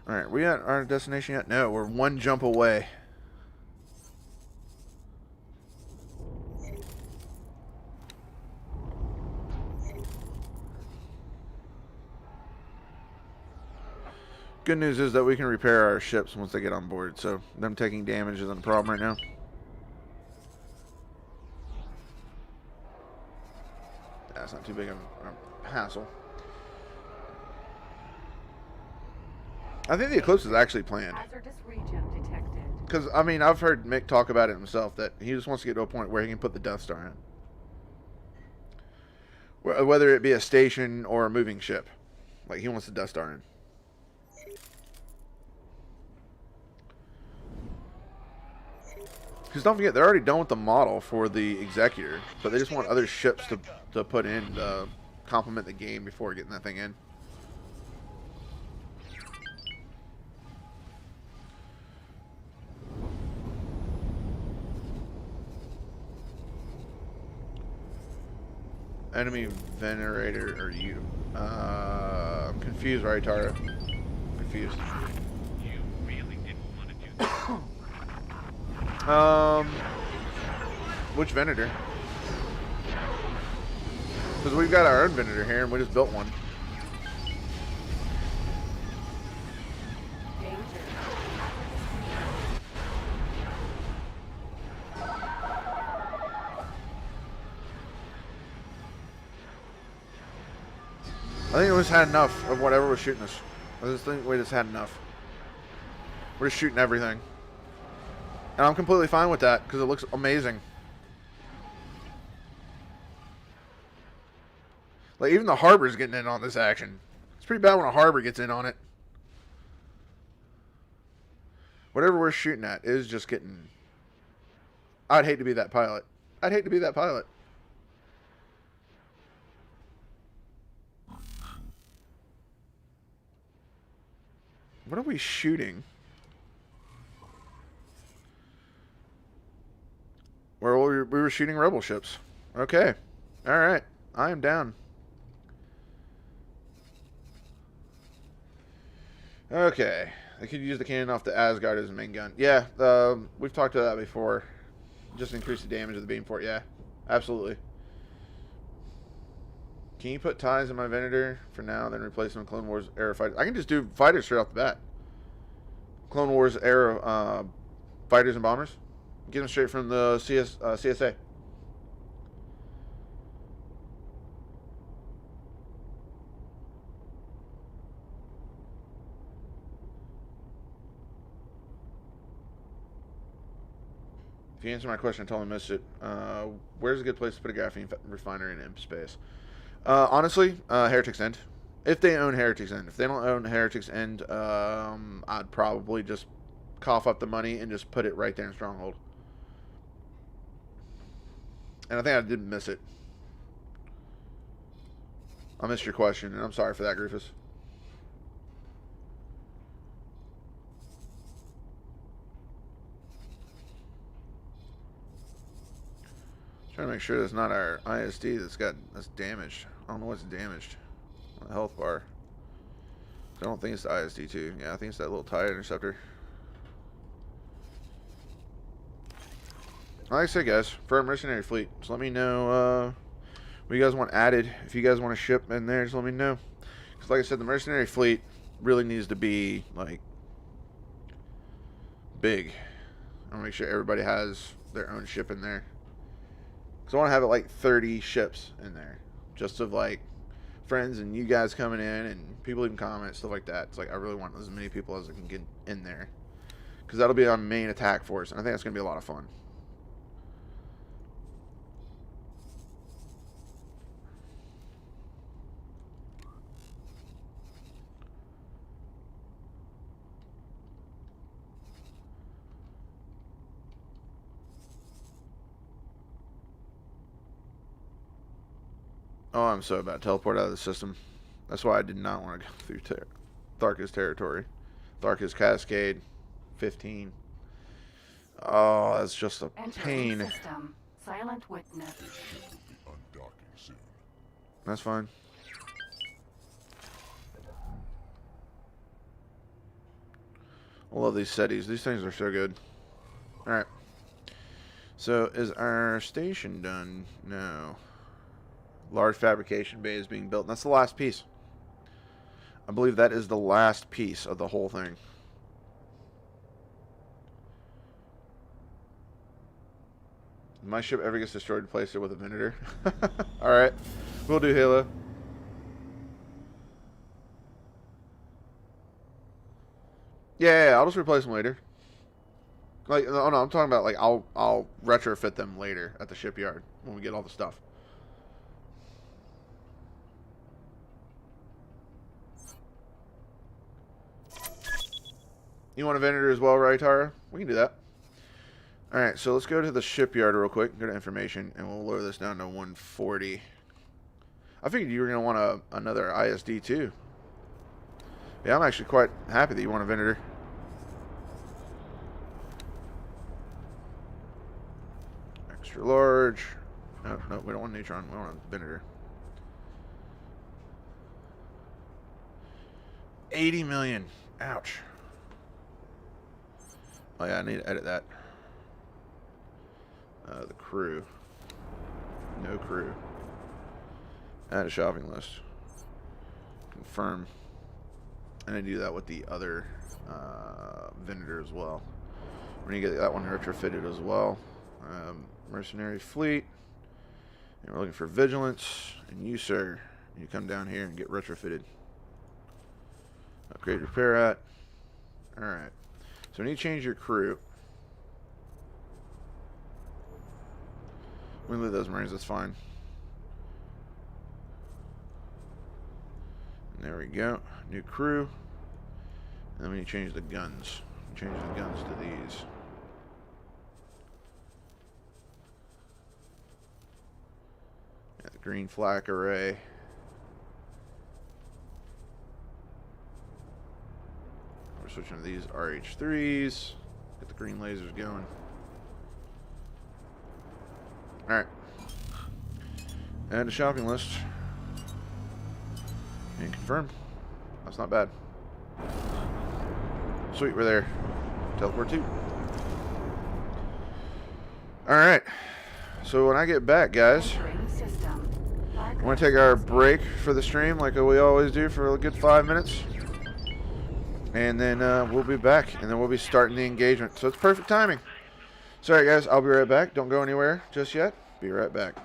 Alright, we at our destination yet? No, we're one jump away. Good news is that we can repair our ships once they get on board, so them taking damage isn't a problem right now. That's not too big of a hassle. I think the eclipse is actually planned. Hazardous region detected. Because, I mean, I've heard Mick talk about it himself, that he just wants to get to a point where he can put the Death Star in. Whether it be a station or a moving ship. Like, he wants the Death Star in. Because don't forget, they're already done with the model for the Executor, but they just want other ships to put in to complement the game before getting that thing in. Enemy Venerator, or you? I'm confused, right, Tara? Confused. You really didn't want to do that. Which Venator? Because we've got our own Venator here, and we just built one. I think we just had enough of whatever was shooting us. I just think we just had enough. We're just shooting everything. And I'm completely fine with that, because it looks amazing. Like, even the harbor's getting in on this action. It's pretty bad when a harbor gets in on it. Whatever we're shooting at is just getting... I'd hate to be that pilot. I'd hate to be that pilot. What are we shooting? Where we were shooting rebel ships. Okay. Alright. I am down. Okay. I could use the cannon off the Asgard as a main gun. Yeah, we've talked about that before. Just increase the damage of the beam-port. Yeah, absolutely. Can you put ties in my Venator for now, then replace them with Clone Wars era fighters? I can just do fighters straight off the bat. Clone Wars era fighters and bombers. Get them straight from the CSA. If you answer my question, I totally missed it. Where's a good place to put a graphene refinery in space? Honestly, Heretic's End. If they own Heretic's End. If they don't own Heretic's End, I'd probably just cough up the money and just put it right there in Stronghold. And I think I did miss it. I missed your question, and I'm sorry for that, Griefus. Trying to make sure that's not our ISD that's damaged. I don't know what's damaged on the health bar. I don't think it's the ISD too. Yeah, I think it's that little TIE interceptor. Like I said, guys, for a mercenary fleet, just let me know what you guys want added. If you guys want to ship in there, just let me know. Because like I said, the mercenary fleet really needs to be like big. I want to make sure everybody has their own ship in there. Because I want to have it like 30 ships in there, just of like friends and you guys coming in and people leaving comments, stuff like that. It's like I really want as many people as I can get in there, because that'll be our main attack force, and I think that's gonna be a lot of fun. Oh, I'm so bad. Teleport out of the system. That's why I did not want to go through Tharka's territory. Tharka's Cascade, 15. Oh, that's just a Entering pain. system. Silent witness. Undocking soon. That's fine. I love these SETIs. These things are so good. Alright. So, is our station done? No. Large fabrication bay is being built. And that's the last piece. I believe that is the last piece of the whole thing. If my ship ever gets destroyed, replace it with a Venator. Alright. We'll do Halo. Yeah, I'll just replace them later. Like, oh no, I'm talking about like I'll retrofit them later at the shipyard when we get all the stuff. You want a Venator as well, right, Tara? We can do that. Alright, so let's go to the shipyard real quick. Go to information, and we'll lower this down to 140. I figured you were going to want another ISD too. Yeah, I'm actually quite happy that you want a Venator. Extra large. No, no, we don't want Neutron. We want a Venator. 80 million. Ouch. Oh yeah, I need to edit that. The crew. No crew. Add a shopping list. Confirm. And I do that with the other Venator as well. We're going to get that one retrofitted as well. Mercenary fleet. And we're looking for vigilance. And you, sir, you come down here and get retrofitted. Upgrade repair at. Alright. So we need to change your crew. We can leave those Marines, that's fine. And there we go. New crew. And then we need to change the guns. Change the guns to these. Yeah, the green flak array. We're switching to these RH3s. Get the green lasers going. Alright. Add a shopping list. And confirm. That's not bad. Sweet, we're there. Teleport 2. Alright. So when I get back, guys, we're going to take our break for the stream like we always do for a good 5 minutes. And then we'll be back. And then we'll be starting the engagement. So it's perfect timing. Sorry, guys. I'll be right back. Don't go anywhere just yet. Be right back.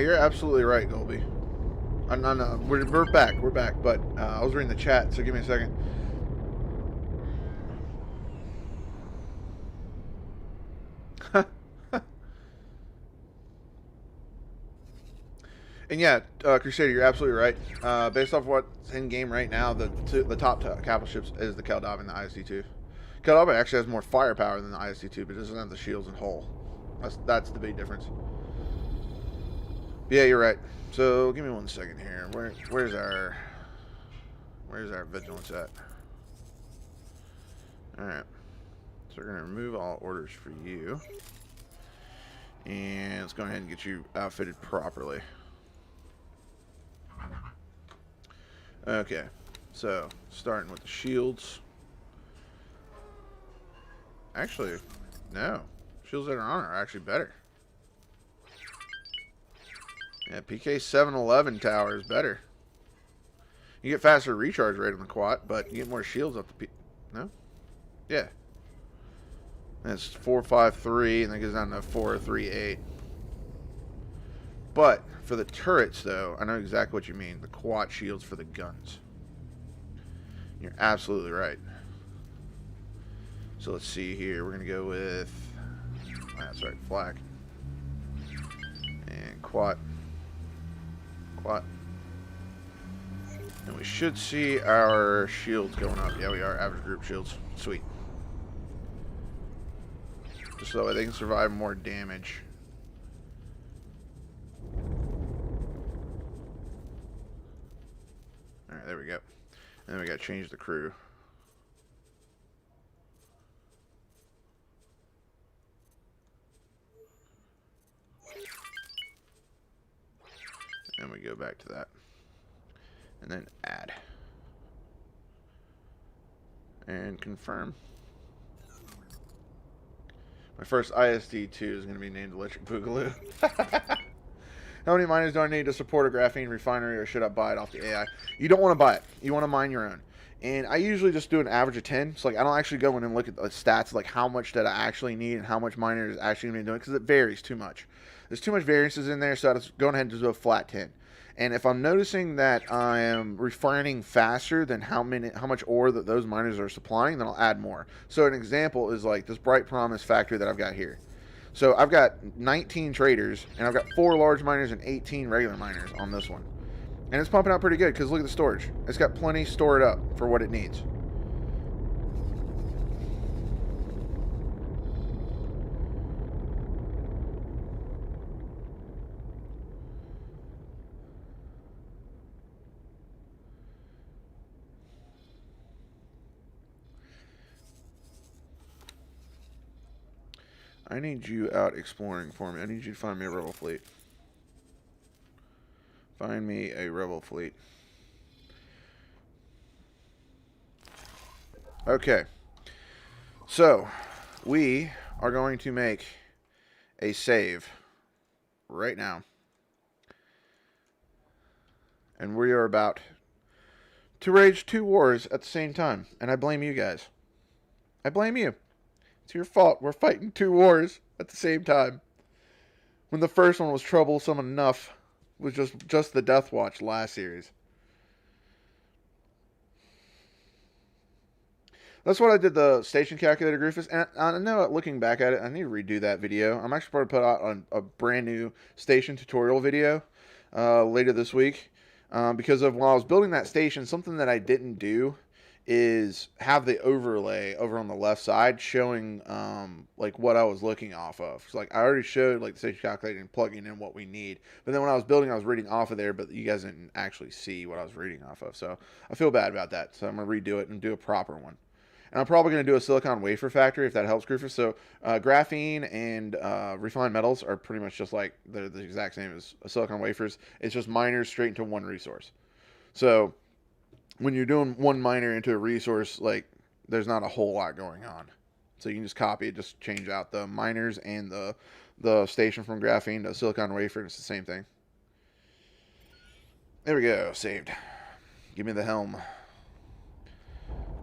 you're absolutely right, Golby. No, we're back. We're back. But I was reading the chat, so give me a second. And yeah, Crusader, you're absolutely right. Based off what's in game right now, the top capital ships is the Keldab and the ISD-2. Keldab actually has more firepower than the ISD-2, but it doesn't have the shields and hull. That's the big difference. But yeah, you're right. So give me 1 second here. Where's our vigilance at? All right. So we're gonna remove all orders for you, and let's go ahead and get you outfitted properly. Okay, so starting with the shields. Actually, no. Shields that are on are actually better. Yeah, PK 711 tower is better. You get faster recharge rate on the quad, but you get more shields up the no? Yeah. That's 453, and that goes down to 438. But for the turrets, though, I know exactly what you mean. The quad shields for the guns. You're absolutely right. So let's see here. We're going to go with... that's right, flak. And quad. Quad. And we should see our shields going up. Yeah, we are. Average group shields. Sweet. Just so that way they can survive more damage. Alright, there we go. And then we got to change the crew. And we go back to that. And then add. And confirm. My first ISD-2 is going to be named Electric Boogaloo. How many miners do I need to support a graphene refinery, or should I buy it off the AI? You don't want to buy it. You want to mine your own. And I usually just do an average of 10. So like I don't actually go in and look at the stats, like how much that I actually need and how much miner is actually going to be doing, because it varies too much. There's too much variances in there, so I just go ahead and just do a flat 10. And if I'm noticing that I am refining faster than how much ore that those miners are supplying, then I'll add more. So an example is like this Bright Promise factory that I've got here. So I've got 19 traders, and I've got 4 large miners and 18 regular miners on this one. And it's pumping out pretty good, because look at the storage. It's got plenty stored up for what it needs. I need you out exploring for me. I need you to find me a rebel fleet. Find me a rebel fleet. Okay. So, we are going to make a save right now. And we are about to wage 2 wars at the same time. And I blame you guys. I blame you. It's your fault. We're fighting 2 wars at the same time. When the first one was troublesome enough, was just the Death Watch last series. That's what I did the station calculator, Griffiths. And I know, looking back at it, I need to redo that video. I'm actually going to put out a brand new station tutorial video later this week. Because of while I was building that station, something that I didn't do is have the overlay over on the left side showing like what I was looking off of. So like I already showed like the station calculator and plugging in what we need, but then when I was building I was reading off of there, but you guys didn't actually see what I was reading off of, so I feel bad about that. So I'm gonna redo it and do a proper one, and I'm probably gonna do a silicon wafer factory if that helps, Griffith. So graphene and refined metals are pretty much just like they're the exact same as silicon wafers. It's just miners straight into one resource. So when you're doing one miner into a resource, like there's not a whole lot going on. So you can just copy it, just change out the miners and the station from graphene to silicon wafer, and it's the same thing. There we go, saved. Give me the helm.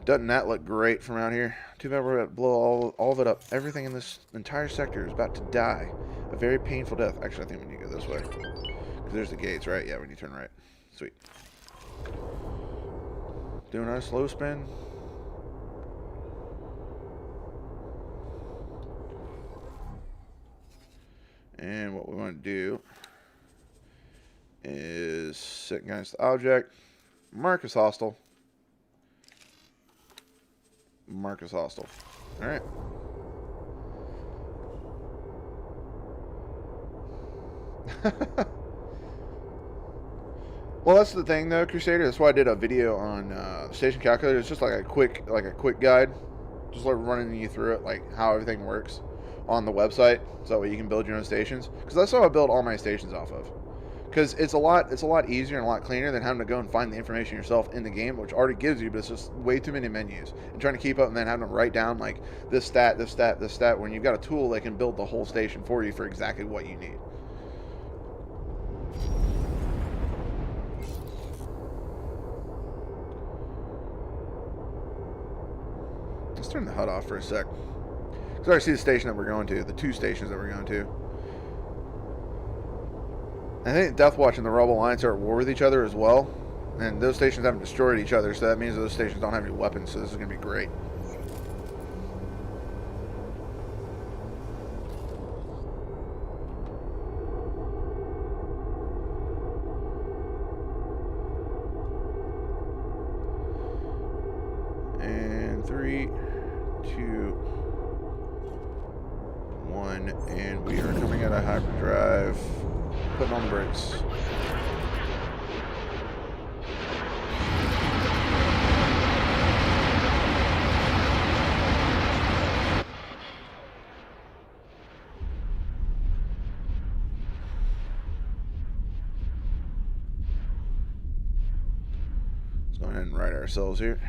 Doesn't that look great from out here? Too bad we're about to blow all of it up. Everything in this entire sector is about to die. A very painful death. Actually, I think we need to go this way. Because there's the gates, right? Yeah, when you turn right. Sweet. Doing a slow spin. And what we want to do is sit against the object. Mark as hostile. Mark as hostile. Alright. Well, that's the thing, though, Crusader. That's why I did a video on station calculator. It's just like a quick guide, just like running you through it, like how everything works on the website, so that way you can build your own stations. Because that's how I build all my stations off of. Because it's a lot easier and a lot cleaner than having to go and find the information yourself in the game, which already gives you, but it's just way too many menus and trying to keep up and then having to write down like this stat, this stat, this stat. When you've got a tool that can build the whole station for you for exactly what you need. Let's turn the HUD off for a sec. Because I already see the station that we're going to, the two stations that we're going to. I think Deathwatch and the Rebel Alliance are at war with each other as well. And those stations haven't destroyed each other, so that means those stations don't have any weapons, so this is going to be great. And 3, 2, 1, and we are coming out of hyperdrive. Putting on the brakes. Let's go ahead and right ourselves here.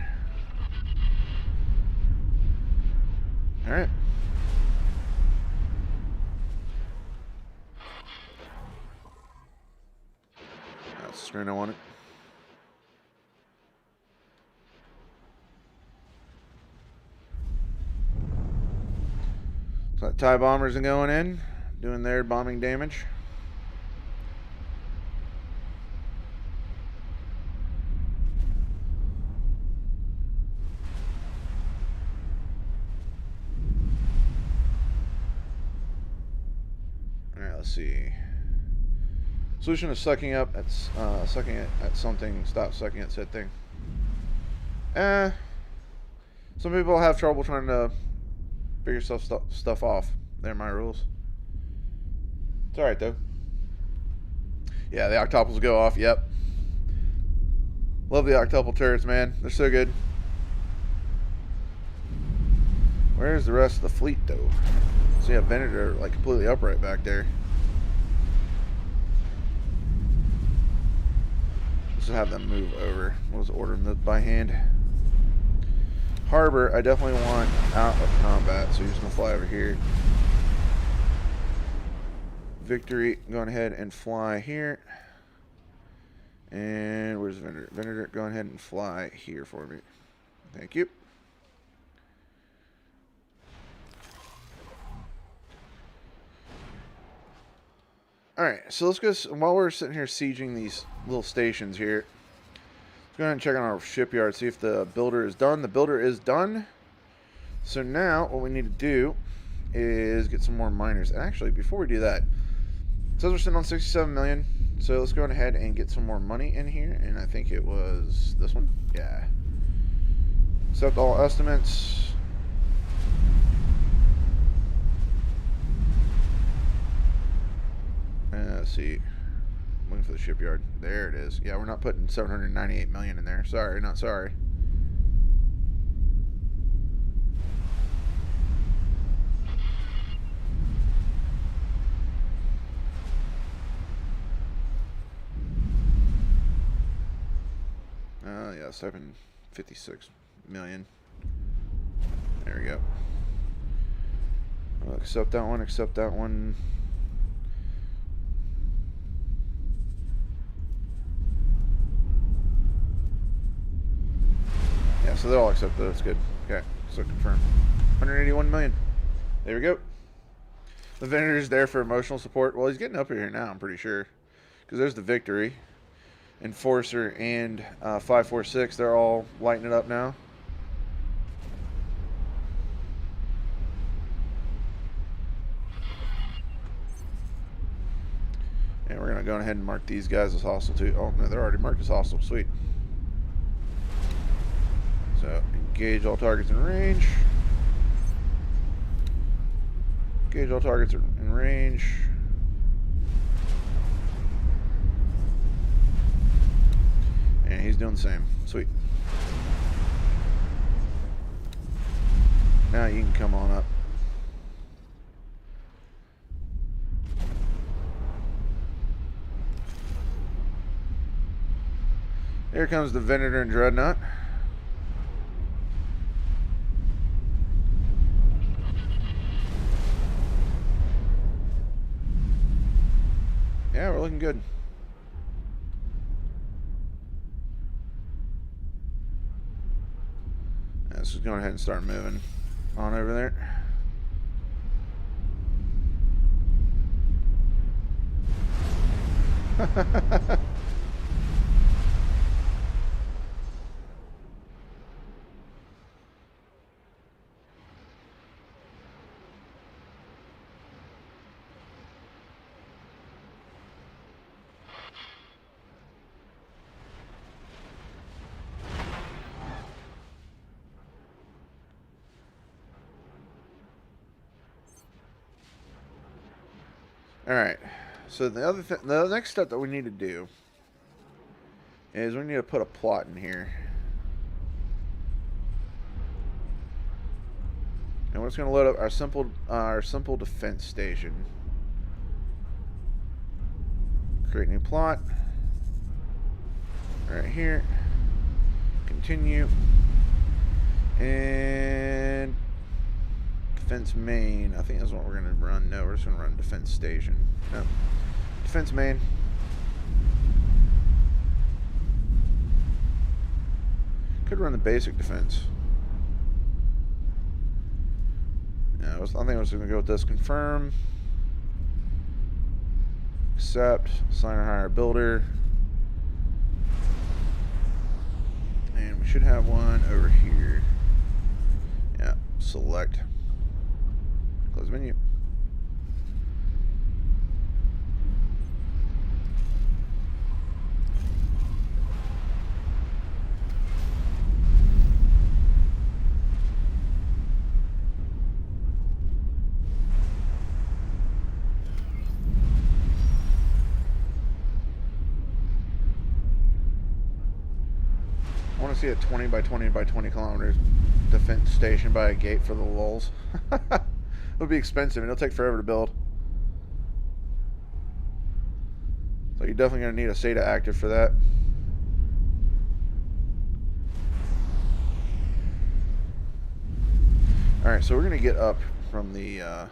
All right. Screen I want it. So that TIE bombers are going in, doing their bombing damage. All right, let's see. Solution is sucking up at sucking it at something. Stop sucking at said thing. Some people have trouble trying to figure stuff off. They're my rules. It's alright though. Yeah, the octopals go off. Yep. Love the octuple turrets, man. They're so good. Where's the rest of the fleet though? See a Venator like completely upright back there. Just have them move over. We'll just order them by hand. Harbor, I definitely want out of combat, so you're just gonna fly over here. Victory, going ahead and fly here. And where's Venator? Venator, go ahead and fly here for me. Thank you. Alright, so let's go, while we're sitting here sieging these little stations here, let's go ahead and check on our shipyard, see if the builder is done. The builder is done. So now, what we need to do is get some more miners. Actually, before we do that, it says we're sitting on 67 million, so let's go ahead and get some more money in here, and I think it was this one. Yeah. Accept all estimates. Let's see. I'm looking for the shipyard. There it is. Yeah, we're not putting 798 million in there. Sorry, not sorry. Yeah, let's type in 56 million. There we go. I'll accept that one, accept that one. Yeah, so they're all accepted. That's good. Okay, so confirm. 181 million. There we go. The Venator's there for emotional support. Well, he's getting up here now, I'm pretty sure. Because there's the Victory. Enforcer and 546, they're all lighting it up now. And we're going to go ahead and mark these guys as hostile too. Oh, no, they're already marked as hostile. Sweet. So, engage all targets in range. Engage all targets in range. And he's doing the same. Sweet. Now you can come on up. Here comes the Venator and Dreadnought. Yeah, we're looking good. Let's just go ahead and start moving on over there. Alright, so the next step that we need to do is we need to put a plot in here. And we're just going to load up our simple defense station. Create new plot. Right here. Continue. And defense main. I think that's what we're going to run. No, we're just going to run defense station. No. Defense main. Could run the basic defense. Yeah, I think I was going to go with this. Confirm. Accept. Assign or hire builder. And we should have one over here. Yeah, select. Close menu. I want to see a 20 by 20 by 20 kilometers defense station by a gate for the lulz. It'll be expensive and it'll take forever to build. So you're definitely going to need a SATA active for that. Alright, so we're going to get up from the... hang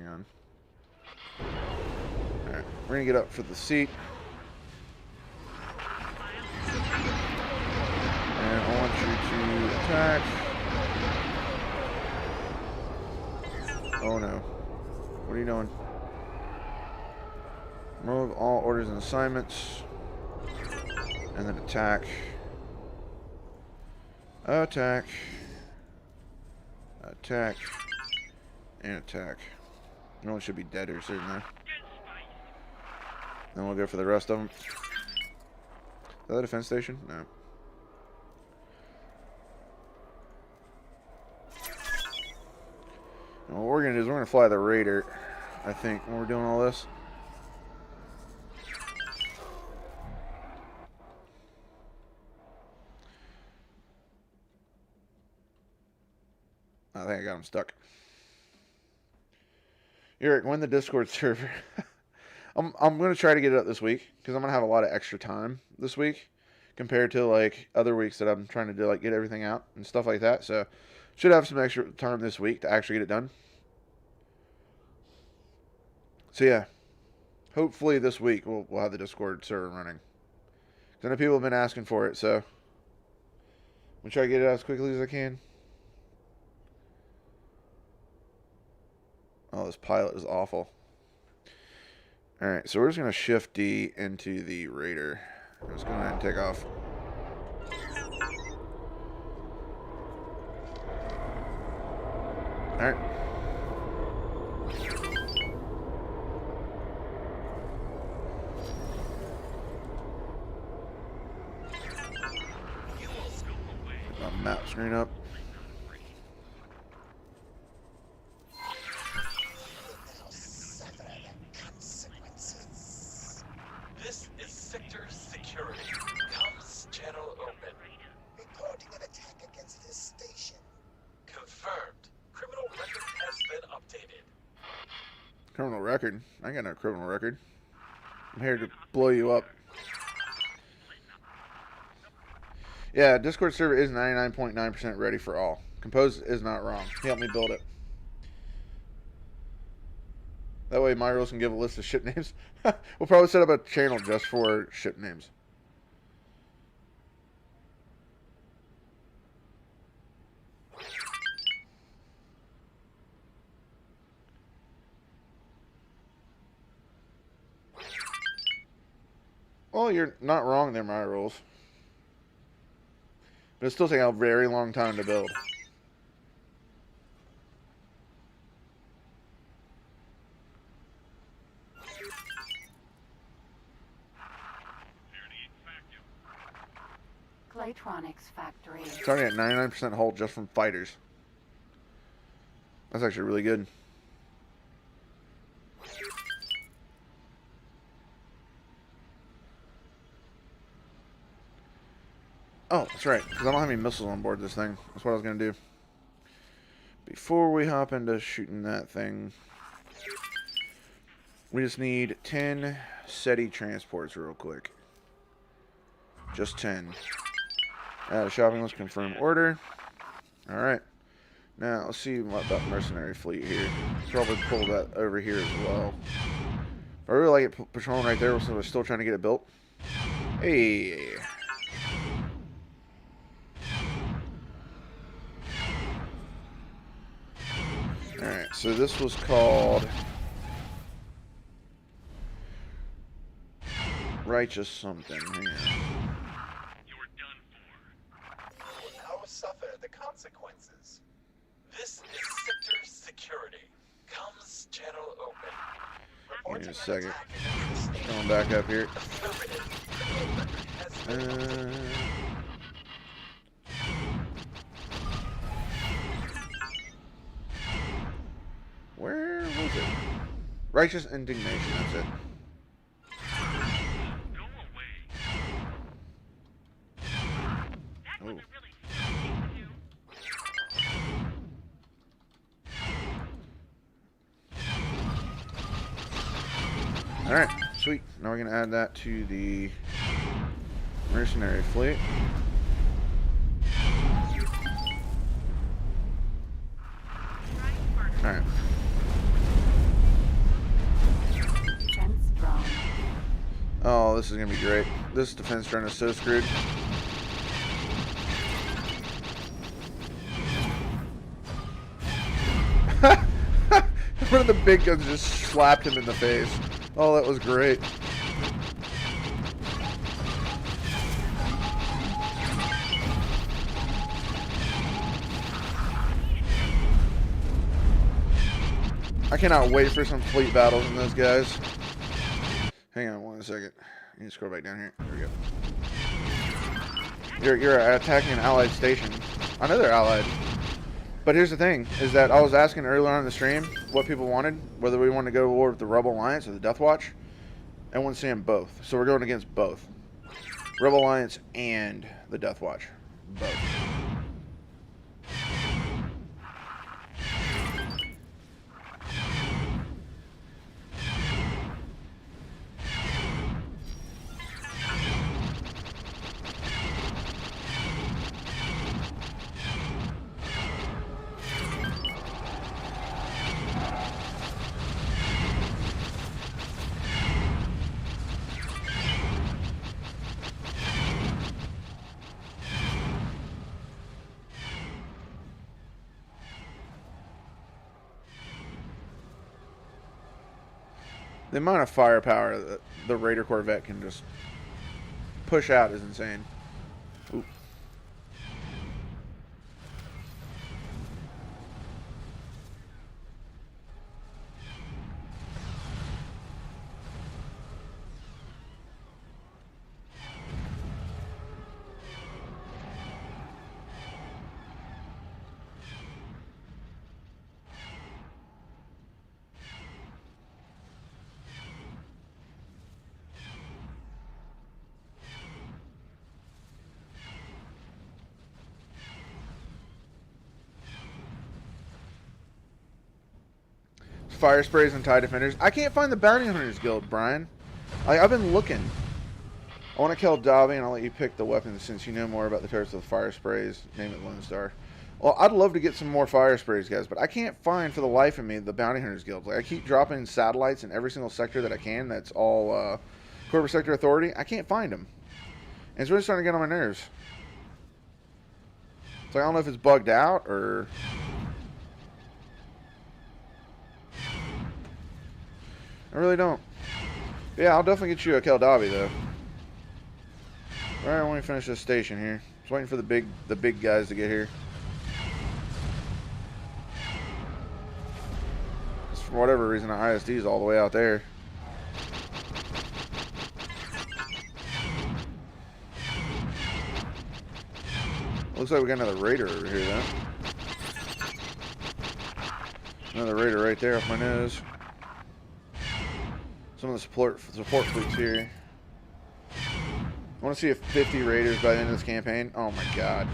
on. Alright, we're going to get up for the seat. And I want you to attack. Oh no. What are you doing? Remove all orders and assignments. And then attack. Attack. Attack. And attack. No one should be dead or certainly. Then we'll go for the rest of them. Is that a defense station? No. And what we're going to do is we're going to fly the Raider, I think, when we're doing all this. I think I got him stuck. Urik, when the Discord server... I'm going to try to get it up this week, because I'm going to have a lot of extra time this week, compared to, like, other weeks that I'm trying to do, like, get everything out and stuff like that. So, should have some extra time this week to actually get it done. So, yeah. Hopefully this week we'll have the Discord server running. I know people have been asking for it, so... I'm going to try to get it out as quickly as I can. Oh, this pilot is awful. Alright, so we're just going to shift D into the Raider. Let's go ahead and take off. Alright. Get my map screen up. This is Sector Security. Comms channel open. Reporting an attack against this station. Confirmed. Criminal record has been updated. Criminal record? I ain't got no criminal record. I'm here to blow you up. Yeah, Discord server is 99.9% ready for all. Compose is not wrong. He helped me build it. That way my rules can give a list of ship names. We'll probably set up a channel just for ship names. Well, you're not wrong there, my rules. But it's still taking a very long time to build. Claytronics factory. Starting at 99% hold just from fighters. That's actually really good. Oh, that's right, because I don't have any missiles on board this thing. That's what I was going to do. Before we hop into shooting that thing, we just need 10 SETI transports real quick. Just 10. Add a shopping list, confirm order. Alright. Now, let's see about that mercenary fleet here. Probably pull that over here as well. I really like it patrolling right there, so we're still trying to get it built. Hey. Alright, so this was called Righteous something. Hang on. You're done for. Will now suffer the consequences. This is Sector Security. Comms channel open. Give me a second. Going back up here. Where was it? Righteous indignation, that's it. Go away. That was a really stupid thing to do. Alright, sweet. Now we're going to add that to the mercenary fleet. Alright. Defense drone. Oh, this is going to be great. This defense drone is so screwed. One of the big guns just slapped him in the face. Oh, that was great. I cannot wait for some fleet battles in those guys. Hang on one second. You need to scroll back down here. There we go. You're attacking an allied station. I know they're allied. But here's the thing, is that I was asking earlier on in the stream what people wanted, whether we wanted to go to war with the Rebel Alliance or the Death Watch. Everyone's saying both. So we're going against both. Rebel Alliance and the Death Watch. Both. The amount of firepower that the Raider Corvette can just push out is insane. Oop. Fire sprays and tie defenders. I can't find the Bounty Hunters Guild, Brian. I've been looking. I want to kill Dobby, and I'll let you pick the weapons since you know more about the types of the fire sprays. Name it Lone Star. Well, I'd love to get some more fire sprays, guys, but I can't find for the life of me the Bounty Hunters Guild. Like, I keep dropping satellites in every single sector that I can. That's all Corporate Sector Authority. I can't find them. And it's really starting to get on my nerves. So I don't know if it's bugged out or... I really don't. Yeah, I'll definitely get you a Keldabi though. Alright, let me finish this station here. Just waiting for the big guys to get here. Just for whatever reason, the ISD is all the way out there. Looks like we got another Raider over here though. Another Raider right there off my nose. Some of the support fleets here. I want to see 50 Raiders by the end of this campaign. Oh my god.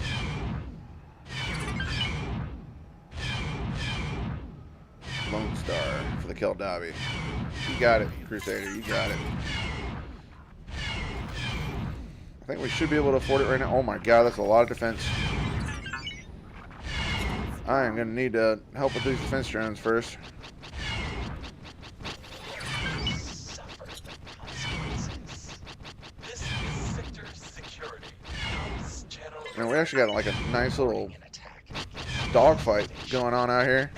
Lone Star for the Keldabi. You got it, Crusader. You got it. I think we should be able to afford it right now. Oh my god, that's a lot of defense. I am going to need to help with these defense drones first. And we actually got like a nice little dogfight going on out here.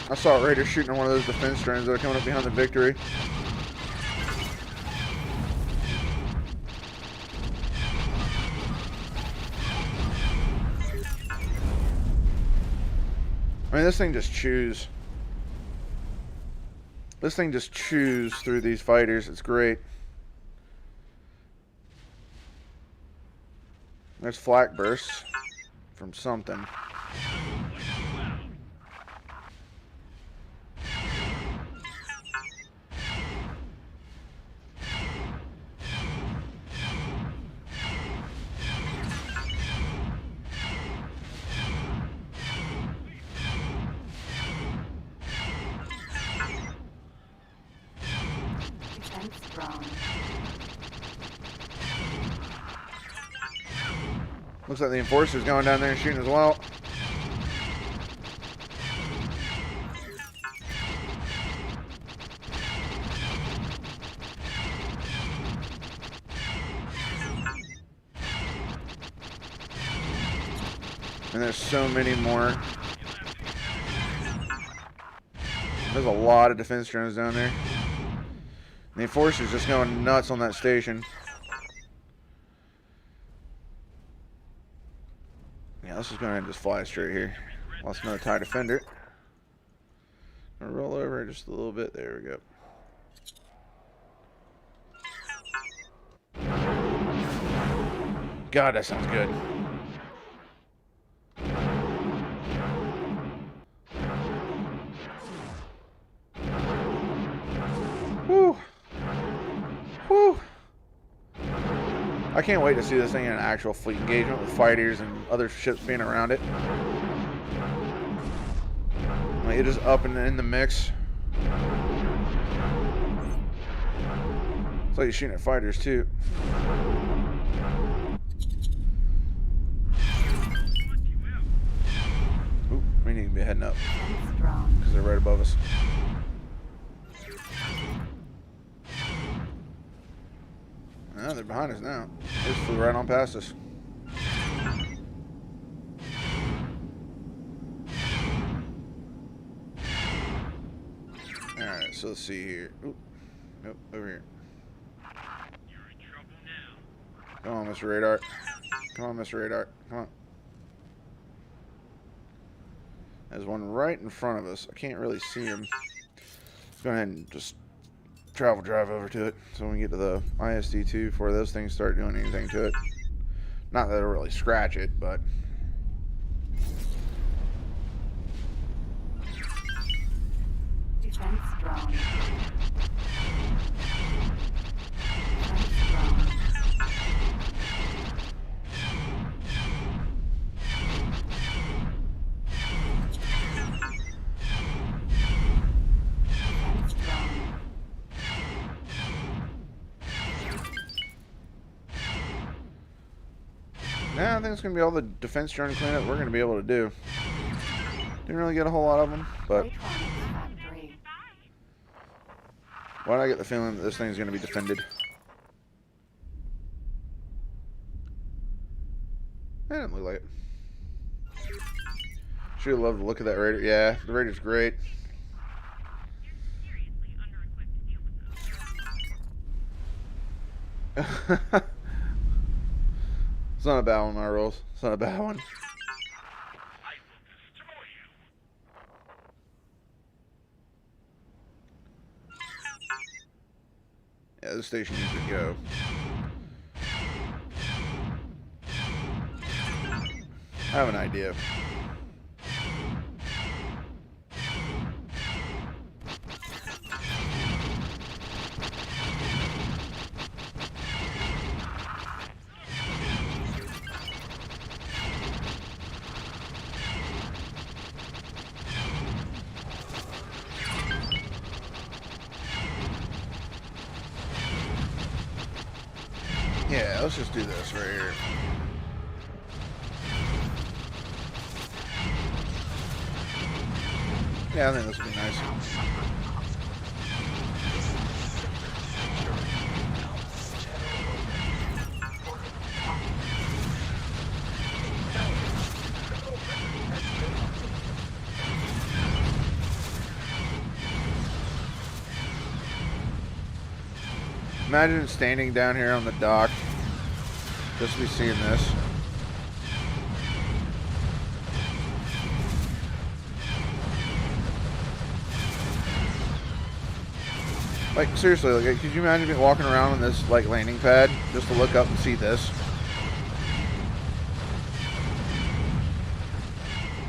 I saw a Raider shooting at one of those defense drones that are coming up behind the Victory. I mean, this thing just chews. This thing just chews through these fighters. It's great. There's flak bursts from something. Looks like the Enforcer's going down there and shooting as well. And there's so many more. There's a lot of defense drones down there. The Enforcer's just going nuts on that station. Yeah, let's just go ahead and just fly straight here. Lost another TIE Defender. Gonna roll over just a little bit. There we go. God, that sounds good. Whew. Whew. I can't wait to see this thing in an actual fleet engagement with fighters and other ships being around it. Like, it is up and in the mix. It's like you're shooting at fighters too. Oop, we need to be heading up Defense drone. because they're right above us. No, they're behind us now. They just flew right on past us. Alright, so let's see here. Oop. Nope, over here. You're in trouble now. Come on, Mr. Radar. Come on, Mr. Radar. Come on. There's one right in front of us. I can't really see him. Let's go ahead and just drive over to it so we can get to the ISD-2 before those things start doing anything to it. Not that it'll really scratch it, but... Defense drone. Defense drone. Defense drone. Nah, I think it's going to be all the defense drone cleanup we're going to be able to do. Didn't really get a whole lot of them, but Electronics factory. why do I get the feeling that this thing's going to be defended? That didn't look like it. Should have loved the look of that Raider. Yeah, the Raider's great. Seriously under-equipped to deal with those. It's not a bad one, my rolls. It's not a bad one. I will destroy you. Yeah, this station needs to go. I have an idea. Yeah, let's just do this right here. Yeah, I think this would be nice. Imagine standing down here on the dock, just be seeing this. Like, seriously, like, could you imagine me walking around on this, like, landing pad just to look up and see this?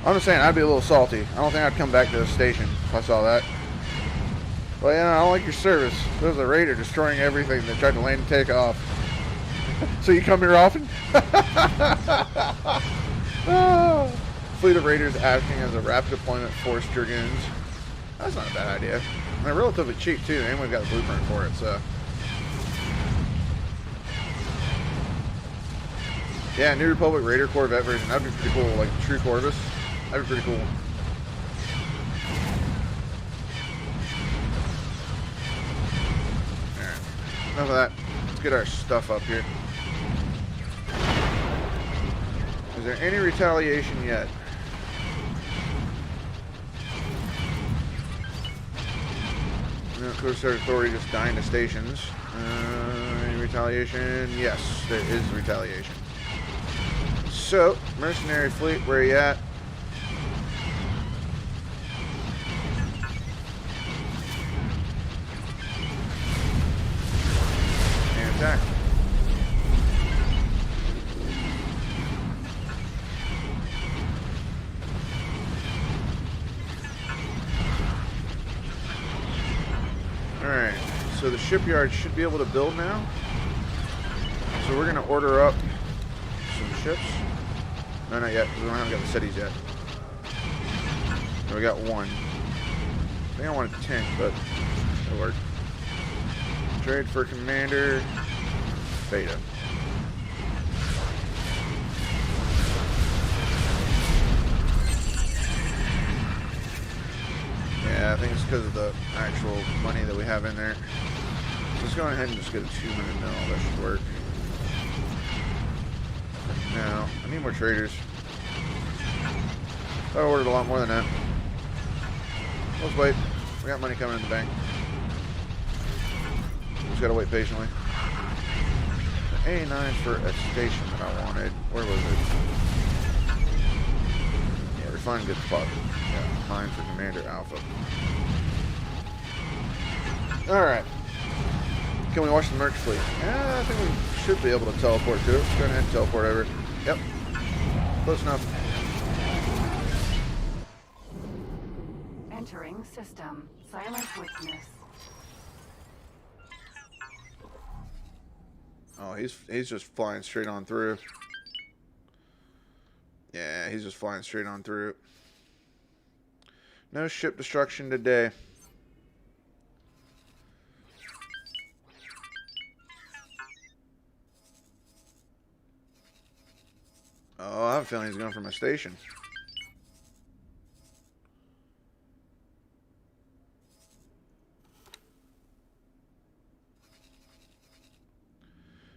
I'm just saying, I'd be a little salty. I don't think I'd come back to the station if I saw that. Well, yeah, I don't like your service. There's a Raider destroying everything that tried to land and take off. So you come here often? Oh. Fleet of Raiders acting as a rapid deployment force Dragoons. That's not a bad idea. And they're relatively cheap too, and we've got a blueprint for it, so. Yeah, New Republic Raider Corvette version. That'd be pretty cool, like True Corvus. That'd be pretty cool. Alright. Enough of that. Let's get our stuff up here. Is there any retaliation yet? No, Coast Guard Authority just dying to stations. Any retaliation? Yes, there is retaliation. So, mercenary fleet, where are you at? And attack. Alright, so the shipyard should be able to build now. So we're going to order up some ships. No, not yet, because we haven't got the cities yet. So we got one. I think I wanted 10, but it'll work. Trade for Commander Beta. Yeah, I think it's because of the actual money that we have in there. Let's go ahead and just get a 200 mil. That should work. Now, I need more traders. I ordered a lot more than that. Let's wait. We got money coming in the bank. Just gotta wait patiently. The A9 for a station that I wanted. Where was it? Yeah, refined good spot. Yeah, mine for Commander Alpha. Alright. Can we watch the merc fleet? Yeah, I think we should be able to teleport to it. Let's go ahead and teleport over. Yep. Close enough. Entering system. Silent witness. Oh, he's just flying straight on through. Yeah, he's just flying straight on through. No ship destruction today. Oh, I have a feeling he's going for my station.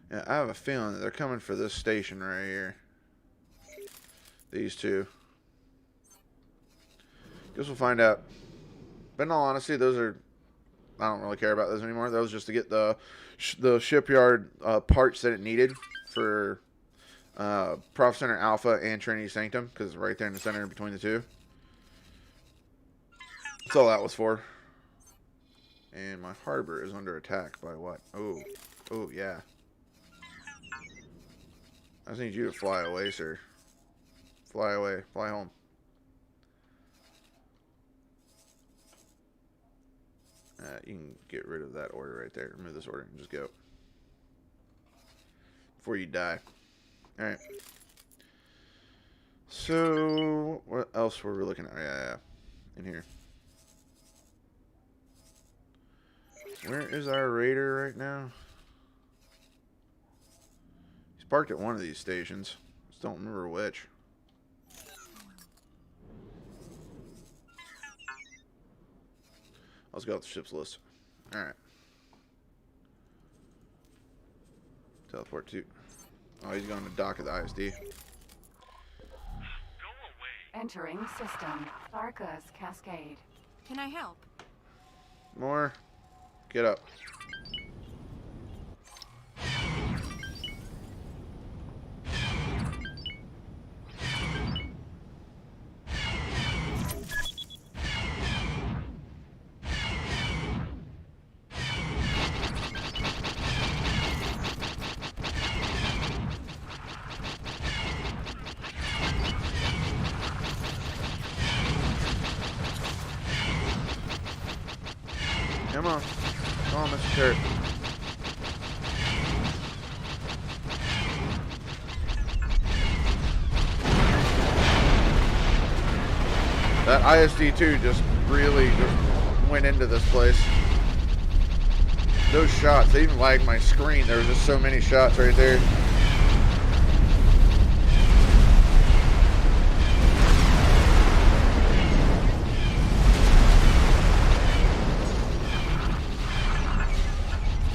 Yeah, I have a feeling that they're coming for this station right here. These two. Guess we'll find out. But in all honesty, those are... I don't really care about those anymore. Those just to get the shipyard parts that it needed for Prof Center Alpha and Trinity Sanctum, because it's right there in the center between the two. That's all that was for. And my harbor is under attack by what? Oh. Oh, yeah. I just need you to fly away, sir. Fly away. Fly home. You can get rid of that order right there. Remove this order and just go. Before you die. Alright. So, what else were we looking at? Yeah. In here. Where is our raider right now? He's parked at one of these stations. Just don't remember which. Let's go with the ship's list. Alright. Teleport to... Oh, he's going to dock at the ISD. Go away. Entering system. Tharka's Cascade. Can I help? More. Get up. Come on. Come on, Mr. Turret. That ISD-2 just really just went into this place. Those shots, they even lagged my screen. There was just so many shots right there.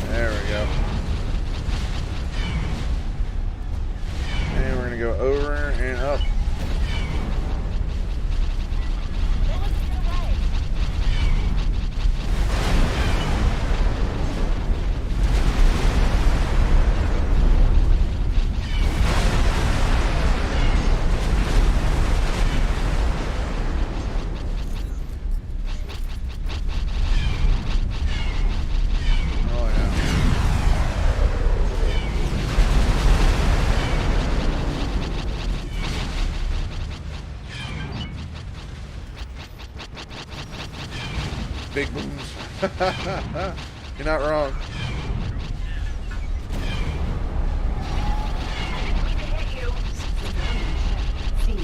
There we go. And we're going to go over and up. Big booms. You're not wrong. C.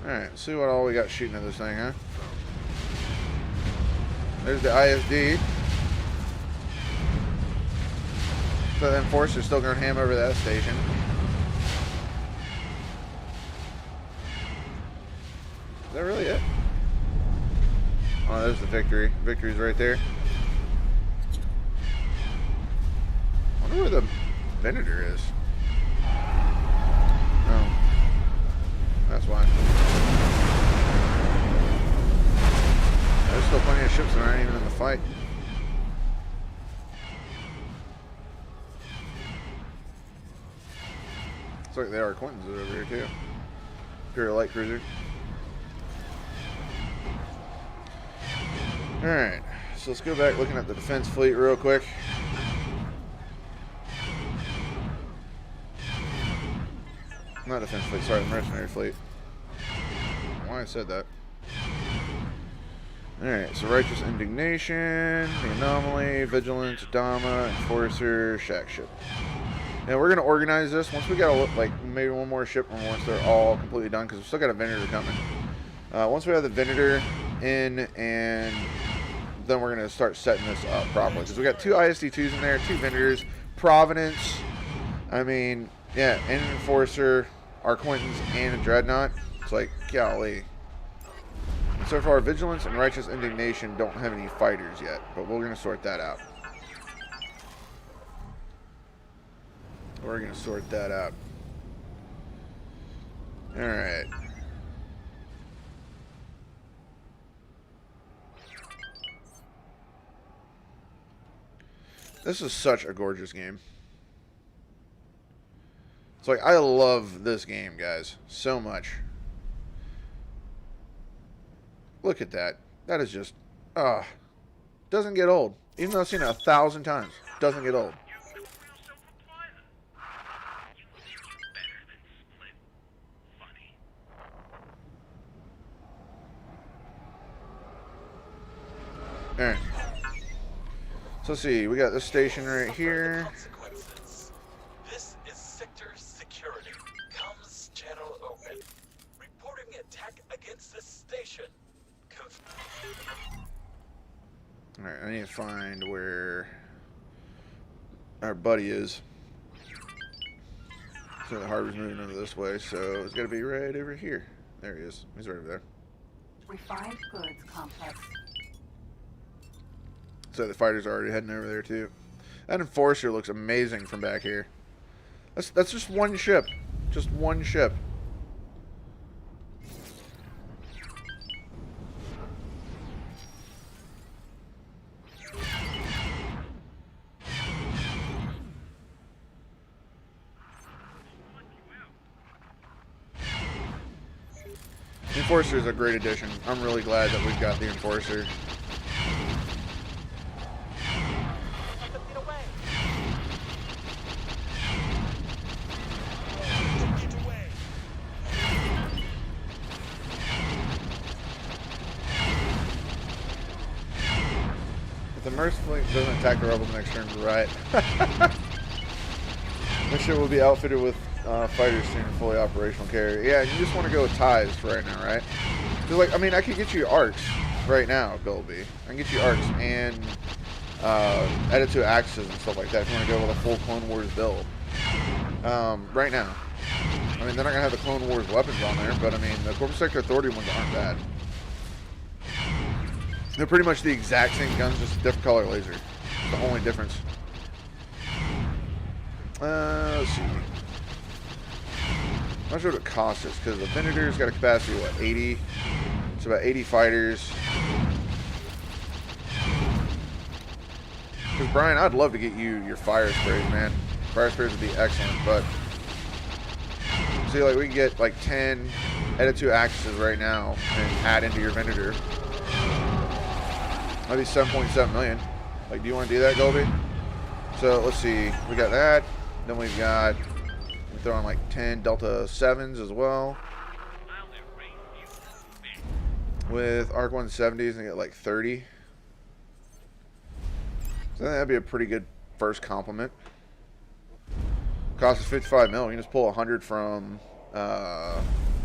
Alright, see what all we got shooting at this thing, huh? There's the ISD. So the Enforcer's still going ham over that station. Is that really it? Oh, there's the Victory. Victory's right there. I wonder where the Venator is. Oh. That's why. There's still plenty of ships that aren't even in the fight. Looks like they are Quentin's over here too. Imperial Light Cruiser. Alright, so let's go back looking at the defense fleet real quick. Not defense fleet, sorry, the mercenary fleet. Why I said that. Alright, so Righteous Indignation, the Anomaly, Vigilance, Dama, Enforcer, Shack Ship. Now we're going to organize this. Once we got like maybe one more ship or once they're all completely done, because we've still got a Venator coming. Once we have the Venator in, and then we're going to start setting this up properly. Because we got 2 ISD-2s in there, 2 Venators, Providence, I mean, yeah, and an Enforcer, our Quentins, and a Dreadnought. It's like, golly. And so far, Vigilance and Righteous Indignation don't have any fighters yet, but we're going to sort that out. We're going to sort that out. Alright. This is such a gorgeous game. It's like, I love this game, guys, so much. Look at that. That is just, doesn't get old. Even though I've seen it 1,000 times, doesn't get old. Alright. So let's see, we got this station right here. Consequences. This is Sector Security. Comms channel open. Reporting attack against this station. Alright, I need to find where our buddy is. So the harbor's moving over this way, so it's gotta be right over here. There he is. He's right over there. Refined goods complex. So the fighters are already heading over there too. That Enforcer looks amazing from back here. That's just one ship. Just one ship. The Enforcer is a great addition. I'm really glad that we've got the Enforcer. The Mercifully doesn't attack the rebel the next turn, right? This ship will be outfitted with fighters soon, fully operational carrier. Yeah, you just want to go with ties for right now, right? Because, like, I mean, I could get you arcs right now, Bilby. I can get you arcs and edit to axes and stuff like that if you want to go with a full Clone Wars build. Right now. I mean, they're not going to have the Clone Wars weapons on there, but, I mean, the Corporate Sector Authority ones aren't bad. They're pretty much the exact same guns, just a different color laser. It's the only difference. Let's see. I'm not sure what it costs us, because the Venator's got a capacity of, what, 80? It's about 80 fighters. Because, Brian, I'd love to get you your fire sprays, man. Fire sprays would be excellent, but... See, like, we can get, like, 10 edit 2 axes right now and add into your Venator. That'd be 7.7 million. Like, do you want to do that, Golby? So, let's see. We got that. Then we've got... We throw on, like, 10 Delta 7s as well. With Arc 170s and get, like, 30. So, I think that'd be a pretty good first complement. Cost is 55 mil. You can just pull 100 from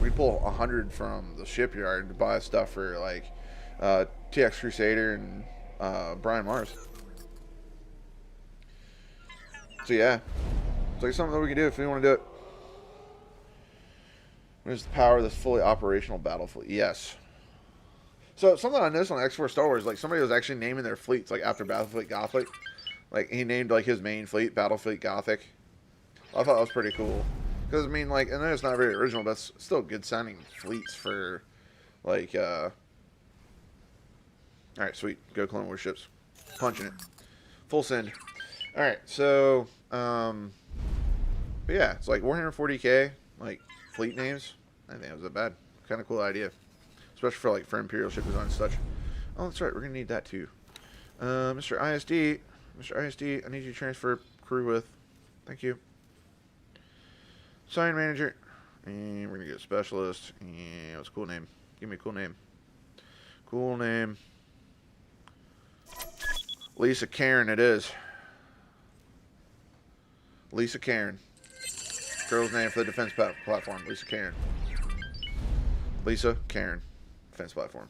We pull 100 from the shipyard to buy stuff for like TX Crusader and Brian Mars. So yeah, it's like something that we can do if we want to do it. There's the power of this fully operational battle fleet. Yes. So something I noticed on X4 Star Wars, like somebody was actually naming their fleets like after Battlefleet Gothic. Like he named like his main fleet Battlefleet Gothic. I thought that was pretty cool. Because I mean, like, I know it's not very original, but it's still good sounding fleets for like. All right, sweet. Go Clone Wars ships. Punching it. Full send. All right, so but yeah, it's like Warhammer 40K, like fleet names. I think that was a bad, kind of cool idea. Especially for like for Imperial ship design and such. Oh, that's right. We're gonna need that too. Mr. ISD, I need you to transfer crew with. Thank you. Sign manager, and we're gonna get a specialist. And what's a cool name? Give me a cool name. Cool name. Lisa Karen. It is. Lisa Karen. Girl's name for the defense platform. Lisa Karen. Lisa Karen. Defense platform.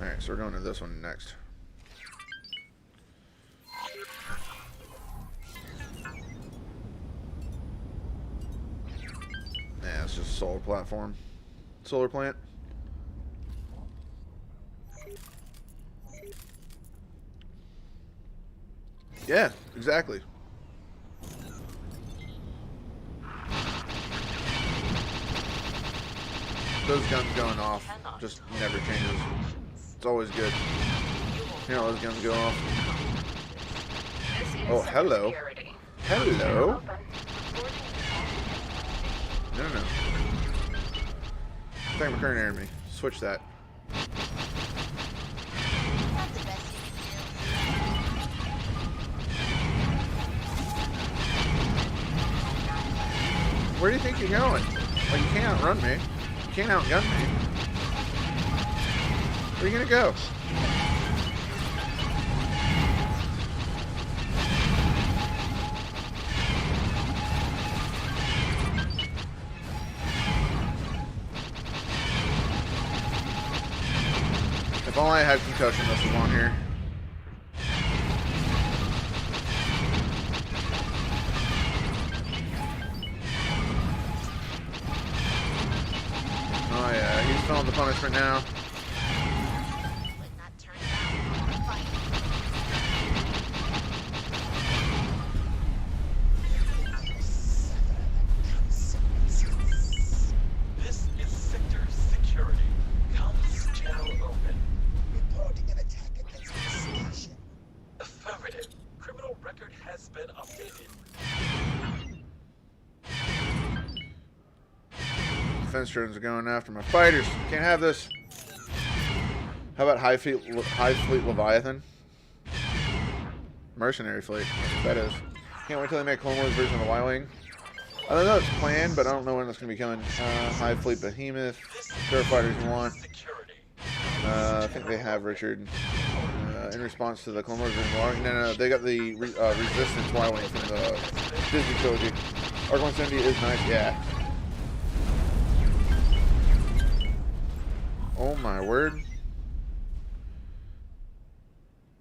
Alright, so we're going to this one next. Yeah, it's just a solar platform. Solar plant. Yeah, exactly. Those guns going off just never changes. It's always good. You know, those guns go off. Oh, hello. Hello. No. Attack McCurtain aired me. Switch that. Where do you think you're going? Like, you can't outrun me. You can't outgun me. Where are you gonna go? If only I had concussion missiles on here. Oh yeah, he's feeling the punishment now. This is Sector Security. Comms channel open. Reporting an attack against the station. Affirmative. Criminal record has been updated. Defense drones are going after my fighters. Can't have this. How about High Fleet Leviathan? Mercenary fleet. That's what that is. Can't wait till they make Clone Wars version of the Y-Wing. I don't know it's planned, but I don't know when it's going to be coming. High Fleet Behemoth. Starfighters you want. Security. I think they have Richard. In response to the Clone Wars version of the Y-Wing. No, they got the Resistance Y-Wing from the Disney trilogy. Arc 170 is nice, yeah. Oh my word.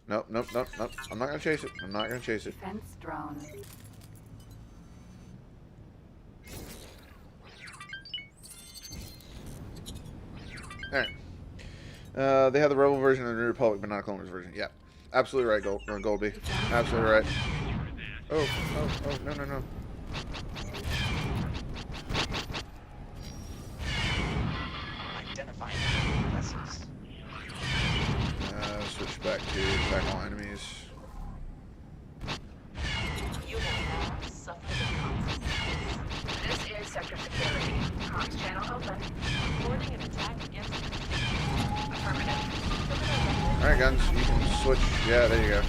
Nope. I'm not gonna chase it. I'm not gonna chase it. Defense drone. Alright. They have the Rebel version of the New Republic, but not a Clone Wars version. Yeah. Absolutely right, Goldby. Absolutely right. Oh, no. Identifying vessels. Switch back to attack all enemies. You will now suffer the consequences. This is Sector Security. Comms channel open. Reporting an attack against the station. Affirmative. Alright, guns. You can switch. Yeah, there you go.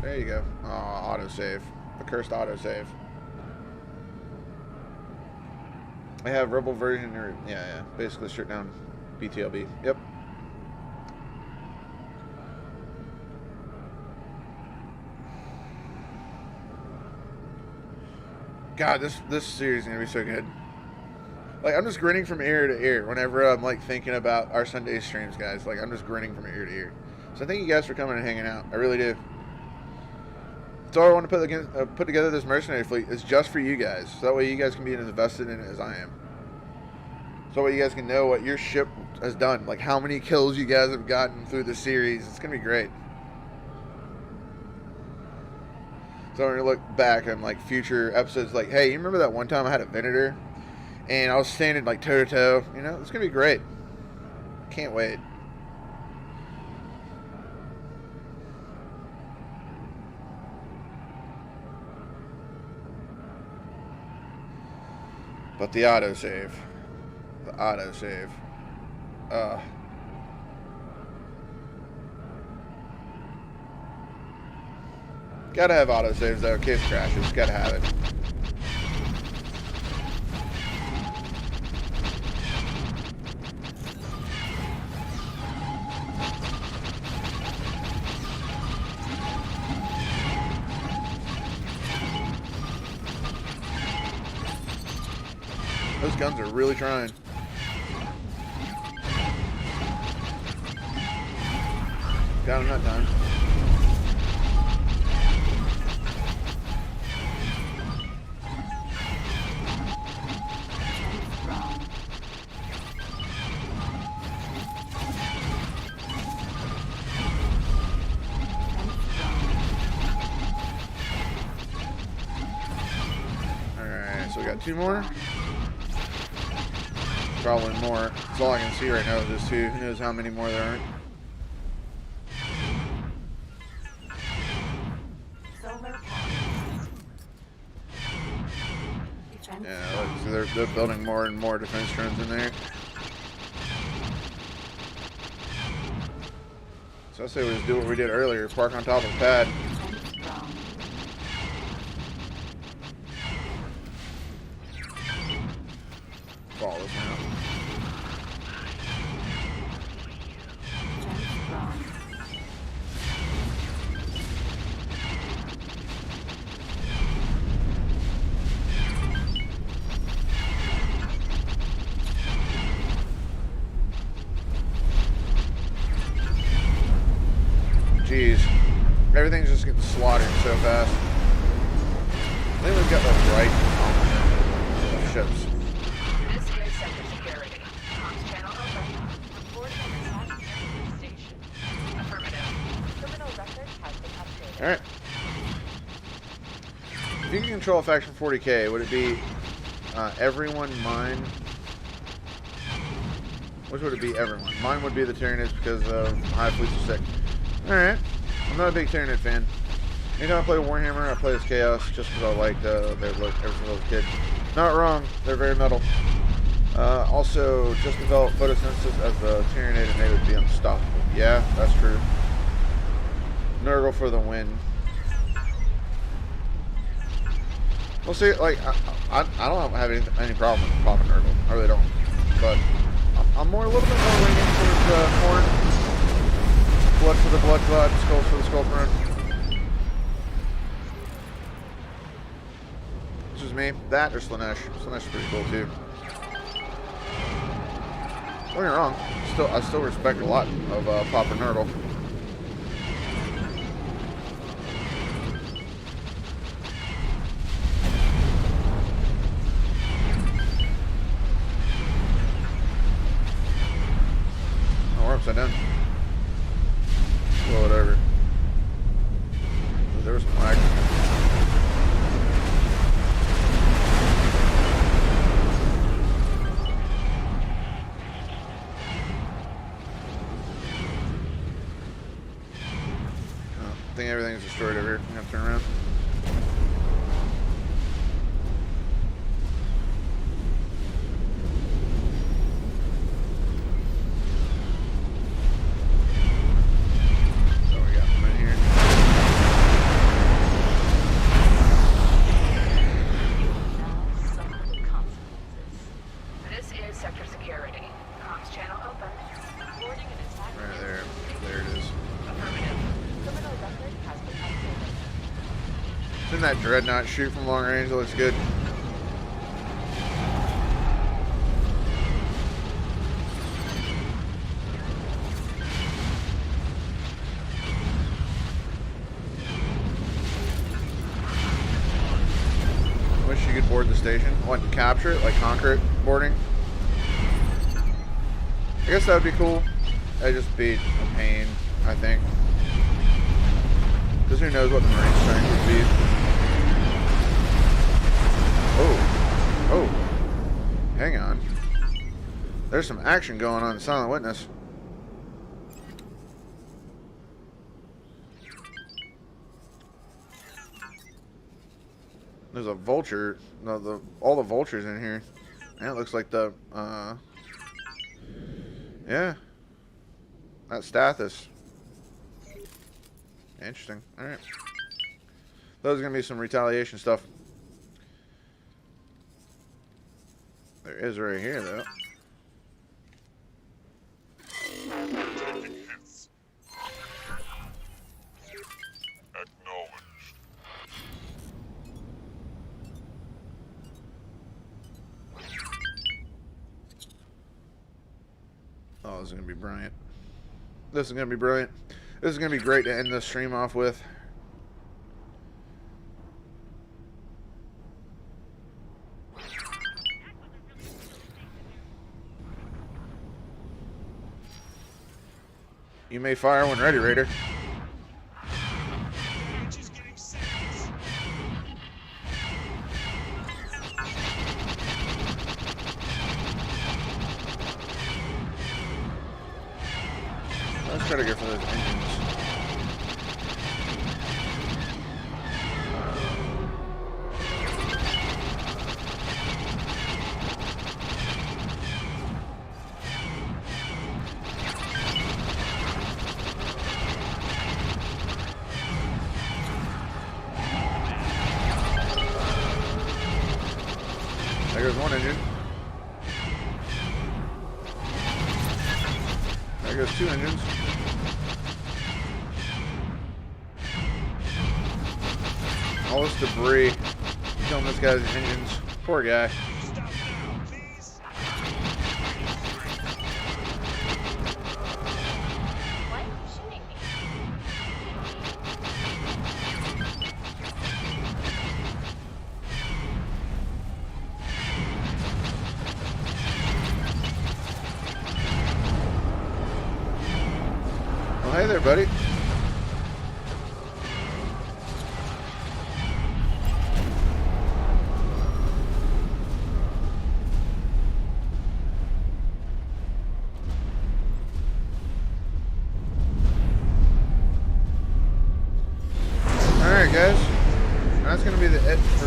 There you go. Oh, autosave. The cursed autosave. I have Rebel version, or yeah. Basically straight down BTLB. Yep. God, this series is gonna be so good. Like, I'm just grinning from ear to ear whenever I'm like thinking about our Sunday streams, guys. Like, I'm just grinning from ear to ear. So thank you guys for coming and hanging out. I really do. That's all I want to put together this mercenary fleet is just for you guys. So that way you guys can be as invested in it as I am. So that way you guys can know what your ship has done. Like, how many kills you guys have gotten through the series. It's going to be great. So I'm going to look back on, like, future episodes. Like, hey, you remember that one time I had a Venator? And I was standing, like, toe-to-toe? You know, it's going to be great. Can't wait. But the autosave. The autosave. Gotta have autosaves though, in case crashes. Gotta have it. Those guns are really trying. Got him that time. Alright, so we got 2 more. Probably more. That's all I can see right now is just 2. Who knows how many more there aren't. Yeah, look, so they're building more and more defense drones in there. So I say we just do what we did earlier, park on top of the pad. Follow us now. Jeez. Everything's just getting slaughtered so fast. I think we've got the right complement of ships. This is Sector Security. Comms channel open. Report an attack against the station. Affirmative. Criminal record has been updated. Alright. If you can control a faction 40k, would it be everyone mine? Which would it be everyone? Mine would be the Tyranids because high fleets are sick. Alright. I'm not a big Tyranid fan. Anytime I play Warhammer, I play as Chaos just because I like their look ever since I was a kid. Not wrong, they're very metal. Also, just developed photosynthesis as the Tyranid and they would be unstoppable. Yeah, that's true. Nurgle for the win. Well, see, like, I don't have any problem with popping Nurgle. I really don't. But I'm a little bit more leaning towards Horn. Blood for the blood clot, skull for the skull throne. This is me. That or Slanesh. Slanesh is pretty cool too. Don't get me wrong. I still respect a lot of Papa Nurgle. Oh, we're upside down. Blow it over. There was some lag. I think everything's destroyed over here. I'm gonna turn around. That Dreadnought shoot from long range, that looks good. you could board the station. Want to capture it, like conquer it boarding. I guess that would be cool. That'd just be a pain, I think. Because who knows what the Marine strength would be. Oh. Hang on. There's some action going on in Silent Witness. There's a vulture. No, all the vultures in here. And it looks like the, yeah. That's Stathis. Interesting. Alright. There's going to be some retaliation stuff. There is right here, though. Attacking hits. Acknowledged. Oh, this is going to be brilliant. This is going to be brilliant. This is going to be great to end this stream off with. You may fire when ready, Raider. Let's try to go for those engines. There goes one engine. There goes two engines. All this debris killing this guy's engines. Poor guy. Why are you shooting me? Well, hey there, buddy. Alright, guys. That's going to be the it for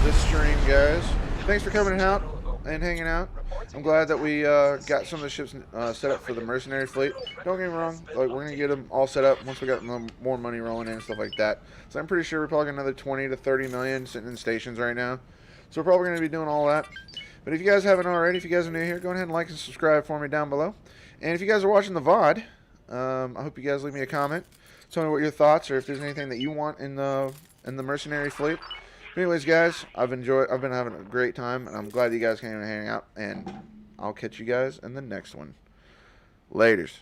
this stream, guys. Thanks for coming out and hanging out. I'm glad that we got some of the ships set up for the mercenary fleet. Don't get me wrong, like, we're going to get them all set up once we got more money rolling in and stuff like that. So I'm pretty sure we're probably got another 20 to 30 million sitting in stations right now. So we're probably going to be doing all that. But if you guys haven't already, if you guys are new here, go ahead and like and subscribe for me down below. And if you guys are watching the VOD, I hope you guys leave me a comment. Tell me what your thoughts, or if there's anything that you want in the mercenary fleet. But anyways, guys, I've been having a great time, and I'm glad you guys came and hang out. And I'll catch you guys in the next one. Laters.